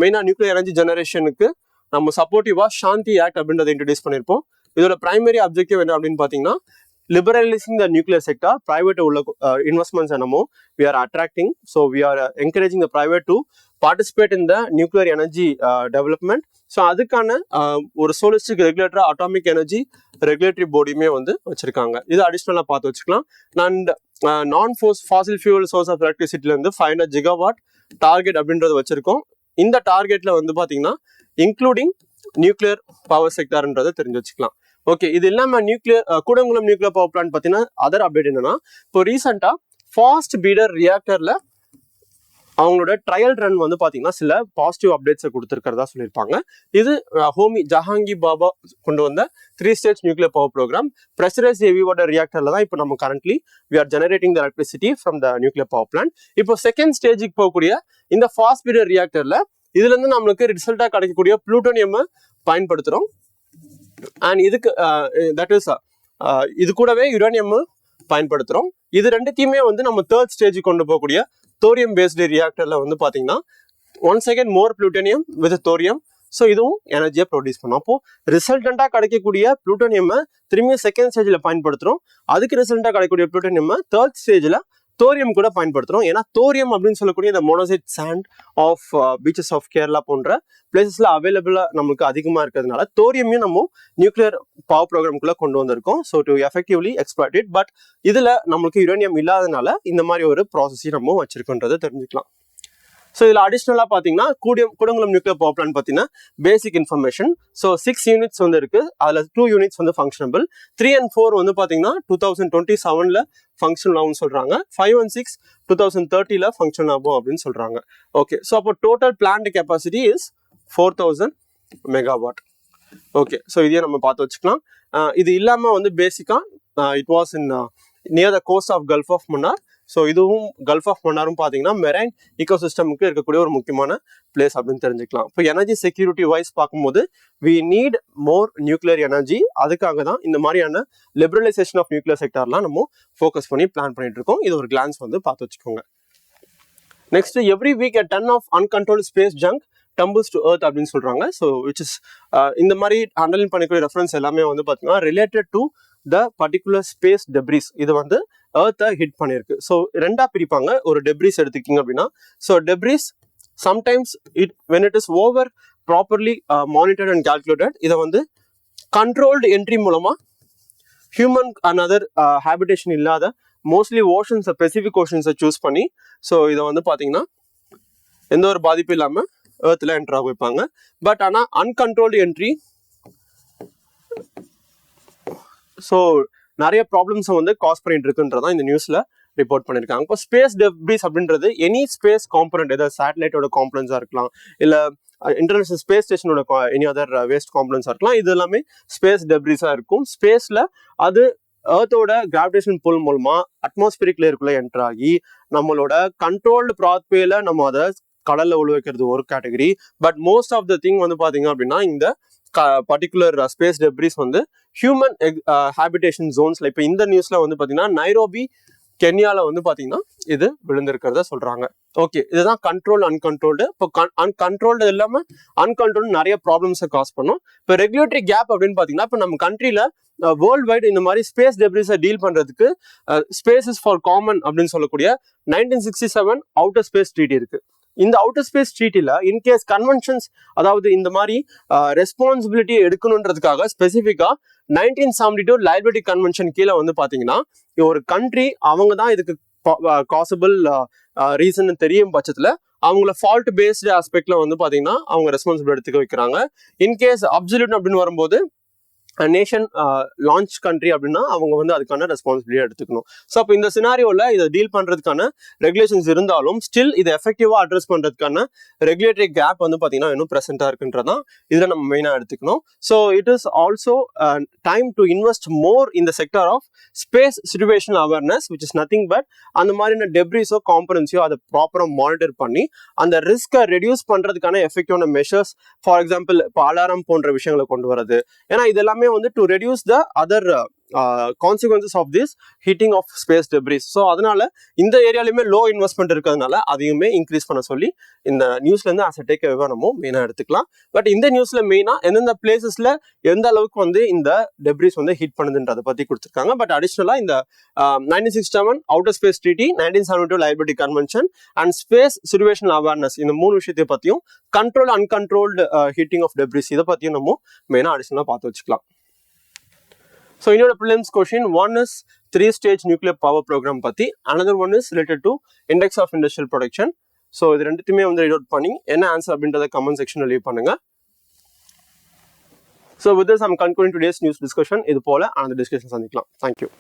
மெயினா நியூக்ளியர் எனர்ஜி ஜெனரேஷனுக்கு நம்ம சப்போர்ட்டிவா சாந்தி ஆக்ட் அப்படின்றத இன்ட்ரடியூஸ் பண்ணியிருப்போம். இதோட பிரைமரி அப்ஜெக்டிவ் என்ன அப்படின்னு பாத்தீங்கன்னா liberalizing the nuclear sector, private investments என்னமோ we are attracting, so we are encouraging the private to participate in the nuclear energy development. So அதுக்கான ஒரு சோலிஸ்டிக் ரெகுலேட்டர் அட்டாமிக் எனர்ஜி ரெகுலேட்டரி பாடியுமே வந்து வச்சிருக்காங்க. இது அடிஷ்னலாக பார்த்து வச்சுக்கலாம். அண்ட் நான் ஃபாசில் ஃபியூல் சோர்ஸ் ஆஃப் எலக்ட்ரிசிட்டில இருந்து 500 gigawatt டார்கெட் அப்படின்றது வச்சிருக்கோம். இந்த டார்கெட்ல வந்து பாத்தீங்கன்னா இன்க்ளூடிங் நியூக்ளியர் பவர் செக்டர்ன்றதை தெரிஞ்சு வச்சுக்கலாம். ஓகே, இது இல்லாம கூடங்குளம் நியூக்ளியர் பவர் பிளான்ட் பார்த்தீங்கன்னா அதர் அப்டேட் என்னன்னா இப்போ ரீசெண்டா ஃபாஸ்ட் பீடர் ரியாக்டர்ல அவங்களோட ட்ரையல் ரன் வந்து பாத்தீங்கன்னா சில பாசிட்டிவ் அப்டேட்ஸை கொடுத்துருக்கிறதா சொல்லியிருப்பாங்க. இது ஹோமி ஜஹாங்கீர் பாபா கொண்டு வந்த 3 stage nuclear power programme pressurised heavy water ரியாக்டர்ல தான் இப்போ நம்ம currently we are generating the electricity from the nuclear power plant. இப்போ செகண்ட் ஸ்டேஜுக்கு போகக்கூடிய இந்த ஃபாஸ்ட் பீடர் ரியாக்டர்ல இதுல இருந்து நம்மளுக்கு ரிசல்ட்டா கிடைக்கக்கூடிய புளூட்டோனியம் பயன்படுத்துறோம். அண்ட் இதுக்கு தட் இஸ் இது கூடவே யுரேனியம் பயன்படுத்துறோம். இது ரெண்டுத்தையுமே வந்து நம்ம தேர்ட் ஸ்டேஜுக்கு கொண்டு போகக்கூடிய தோரியம் பேஸ்டு ரியாக்டர்ல வந்து பாத்தீங்கன்னா once again more plutonium with thorium. So இதுவும் எனர்ஜியை ப்ரொடியூஸ் பண்ணும். அப்போ ரிசல்டண்டா கிடைக்கக்கூடிய புளூட்டோனியம் திரும்பி செகண்ட் ஸ்டேஜ்ல பயன்படுத்துறோம். அதுக்கு ரிசல்டா கிடைக்கக்கூடிய புளூட்டோனியம் தேர்ட் ஸ்டேஜ்ல தோரியம் கூட பயன்படுத்துறோம். ஏன்னா தோரியம் அப்படின்னு சொல்லக்கூடிய இந்த monazite sand of beaches of Kerala போன்ற பிளேசஸ்ல அவைலபிளா நமக்கு அதிகமா இருக்கிறதுனால தோரியமையும் நம்ம நியூக்ளியர் பவர் ப்ரோக்ராம்குள்ள கொண்டு வந்திருக்கோம். So to effectively exploit it. But இதுல நம்மளுக்கு யுரேனியம் இல்லாதனால இந்த மாதிரி ஒரு ப்ராசஸையும் நம்ம வச்சிருக்கோன்றதை தெரிஞ்சுக்கலாம். ஸோ இதில் அடிஷ்னலாக பார்த்தீங்கன்னா கூடங்குளம் நியூக்ளியர் பவர் பிளான்ட் பார்த்தீங்கன்னா பேசிக் இன்ஃபர்மேஷன். ஸோ 6 யூனிட்ஸ் வந்து இருக்குது. அதில் 2 யூனிட்ஸ் வந்து ஃபங்க்ஷனபிள். 3 and 4 வந்து பார்த்தீங்கன்னா 2027 ஃபங்க்ஷன் ஆகும்னு சொல்கிறாங்க. 5 and 6 2030 ஃபங்க்ஷன் ஆகும் அப்படின்னு சொல்கிறாங்க. ஓகே, ஸோ அப்போ total plant capacity is 4000 megawatt. Okay, so இதையே நம்ம பார்த்து வச்சுக்கலாம். இது இல்லாமல் வந்து பேசிக்காக it was in near the coast of gulf of Mannar. So இதுவும் கல்ஃப் ஆஃப் மன்னாரும் பார்த்தீங்கன்னா மெரைன் ஈகோசிஸ்டமுக்கு இருக்கக்கூடிய ஒரு முக்கியமான பிளேஸ் அப்படின்னு தெரிஞ்சுக்கலாம். இப்போ எனர்ஜி செக்யூரிட்டி வைஸ் பார்க்கும்போது we need more nuclear energy. அதுக்காக தான் இந்த மாதிரியான லிபரலைசேஷன் ஆஃப் நியூக்ளியர் செக்டார்லாம் நம்ம ஃபோக்கஸ் பண்ணி பிளான் பண்ணிட்டு இருக்கோம். இது ஒரு கிளான்ஸ் வந்து பார்த்து வச்சுக்கோங்க. Next, every week a ton of uncontrolled space junk tumbles to earth அப்படின்னு சொல்றாங்க. ஸோ விச் இஸ் இந்த மாதிரி ஹேண்டில் பண்ணக்கூடிய ரெஃபரன்ஸ் எல்லாமே வந்து பார்த்தீங்கன்னா related to the particular space debris. இது வந்து எர்த்தை ஹிட் பண்ணியிருக்கு. ஸோ ரெண்டா பிரிப்பாங்க. ஒரு டெப்ரிஸ் எடுத்துக்கிங்க அப்படின்னா, so debris sometimes when it is over properly monitored and calculated, இதை வந்து கண்ட்ரோல்டு என்ட்ரி மூலமாக ஹியூமன் அண்ட் அதர் ஹேபிடேஷன் இல்லாத மோஸ்ட்லி ஓஷன்ஸை பெசிபிக் ஓஷன்ஸை சூஸ் பண்ணி ஸோ இதை வந்து பார்த்தீங்கன்னா எந்த ஒரு பாதிப்பும் இல்லாமல் எர்த்தில் என்ட்ரு ஆக வைப்பாங்க. பட் ஆனால் அன்கண்ட்ரோல்டு என்ட்ரி ஸோ நிறைய ப்ராப்ளம்ஸை வந்து காஸ் பண்ணிட்டு இருக்குன்றதான் இந்த நியூஸில் ரிப்போர்ட் பண்ணியிருக்காங்க. இப்போ ஸ்பேஸ் டெப்ரிஸ் அப்படின்றது எனி ஸ்பேஸ் காம்பனண்ட், ஏதாவது சேட்டலைட்டோட காம்பனன்ஸாக இருக்கலாம், இல்லை இன்டர்நேஷனல் ஸ்பேஸ் ஸ்டேஷனோட எனி அதர் வேஸ்ட் காம்பனன்ஸாக இருக்கலாம். இது எல்லாமே ஸ்பேஸ் டெப்ரிஸாக இருக்கும். ஸ்பேஸில் அது எர்த்தோட கிராவிடேஷன் புல் மூலமா அட்மாஸ்பியரிக் லேயருக்குள்ள என்டர் ஆகி நம்மளோட கண்ட்ரோல்டு ப்ராத்வேல நம்ம அதை கடல்ல உள்ள வைக்கிறது ஒரு category. But most of the thing வந்து பாத்தீங்க அப்படின்னா இந்த பர்டிகுலர் ஸ்பேஸ் டெப்ரிஸ் வந்து ஹியூமன் ஹேபிடேஷன் ஜோன்ஸ்ல, இப்போ இந்த நியூஸ்ல வந்து பாத்தீங்கன்னா நைரோபி கென்யால வந்து பாத்தீங்கன்னா இது விழுந்திருக்கிறத சொல்றாங்க. ஓகே, இதுதான் கண்ட்ரோல் அன்கண்ட்ரோல்டு. இப்போ கண்ட்ரோல்டு இல்லாம அன்கண்ட்ரோல்டு நிறைய ப்ராப்ளம்ஸை காஸ் பண்ணும். இப்போ ரெகுலேட்டரி கேப் அப்படின்னு பாத்தீங்கன்னா இப்போ நம்ம கண்ட்ரில வேர்ல்டு வைட் இந்த மாதிரி ஸ்பேஸ் டெப்ரிஸை டீல் பண்றதுக்கு ஸ்பேஸ் இஸ் ஃபார் காமன் அப்படின்னு சொல்லக்கூடிய 1967 அவுட்டர் ஸ்பேஸ் ட்ரீட்டி இருக்கு. இந்த அவுட்டர் ஸ்பேஸ் ட்ரீட்டில இன்கேஸ் கன்வென்ஷன்ஸ், அதாவது இந்த மாதிரி ரெஸ்பான்சிபிலிட்டி எடுக்கணுன்றதுக்காக ஸ்பெசிஃபிக்கா 1972 லைபிலிட்டி கன்வென்ஷன் கீழே வந்து பாத்தீங்கன்னா ஒரு கண்ட்ரி அவங்க தான் இதுக்கு காசபிள் ரீசன் தெரியும் பட்சத்துல அவங்கள ஃபால்ட் பேஸ்டு ஆஸ்பெக்ட்ல வந்து பாத்தீங்கன்னா அவங்க ரெஸ்பான்சிபிள் எடுத்துக்க வைக்கிறாங்க. இன்கேஸ் அப்சல்யூட் அப்படின்னு வரும்போது நேஷன் லான்ச் கண்ட்ரி அப்படின்னா அவங்க வந்து அதுக்கான ரெஸ்பான்சிபிலிட்டி எடுத்துக்கணும். ஸோ அப்போ இந்த சினாரியோவில் இதை டீல் பண்ணுறதுக்கான ரெகுலேஷன்ஸ் இருந்தாலும் ஸ்டில் இதை எஃபெக்டிவாக அட்ரஸ் பண்ணுறதுக்கான ரெகுலேட்டரி கேப் வந்து பார்த்தீங்கன்னா இன்னும் ப்ரெசென்ட்டாக இருக்குன்றதான் இதில் நம்ம மெயினாக எடுத்துக்கணும். So it is also time to invest more in the sector of space situation awareness, which is nothing but அந்த மாதிரியான டெப்ரிஸோ காம்பனன்ஸையோ அதை ப்ராப்பராக மானிட்டர் பண்ணி அந்த ரிஸ்க்கை ரெடியூஸ் பண்ணுறதுக்கான எஃபெக்டிவான மெஷர்ஸ், ஃபார் எக்ஸாம்பிள் இப்போ அலாரம் போன்ற விஷயங்களை கொண்டு வரது. ஏன்னா இதெல்லாம் வந்து to reduce the other consequences of this hitting of space debris. So அதனால இந்த ஏரியாலையுமே லோ இன்வெஸ்ட்மெண்ட் இருக்கிறதுனால அதையுமே இன்க்ரீஸ் பண்ண சொல்லி இந்த நியூஸ்ல இருந்து ஆஸ் அ டேக் அவே நம்ம மெயினாக எடுத்துக்கலாம். பட் இந்த நியூஸ்ல மெயினா எந்தெந்த பிளேசஸ்ல எந்த அளவுக்கு வந்து இந்த டெப்ரிஸ் வந்து ஹிட் பண்ணுதுன்றதை பத்தி கொடுத்துருக்காங்க. பட் அடிஷனலா இந்த 1967 outer space treaty, 1972 liability convention and space situation awareness, இந்த 3 விஷயத்தை பத்தியும் control uncontrolled heating of debris இதை பத்தியும் நம்ம மெயினா அடிஷனலா பார்த்து வச்சுக்கலாம். So in your prelims question, one is 3-stage nuclear power program பத்தி, another one is related to index of industrial production. So இது ரெண்டுத்தையுமே வந்து ரீட் அவுட் பண்ணி என்ன ஆன்சர் அப்படின்றத கமெண்ட் செக்ஷன்ல லீவ் பண்ணுங்க. So with this I'm concluding today's news discussion. இது போல another discussion சந்திக்கலாம். Thank you.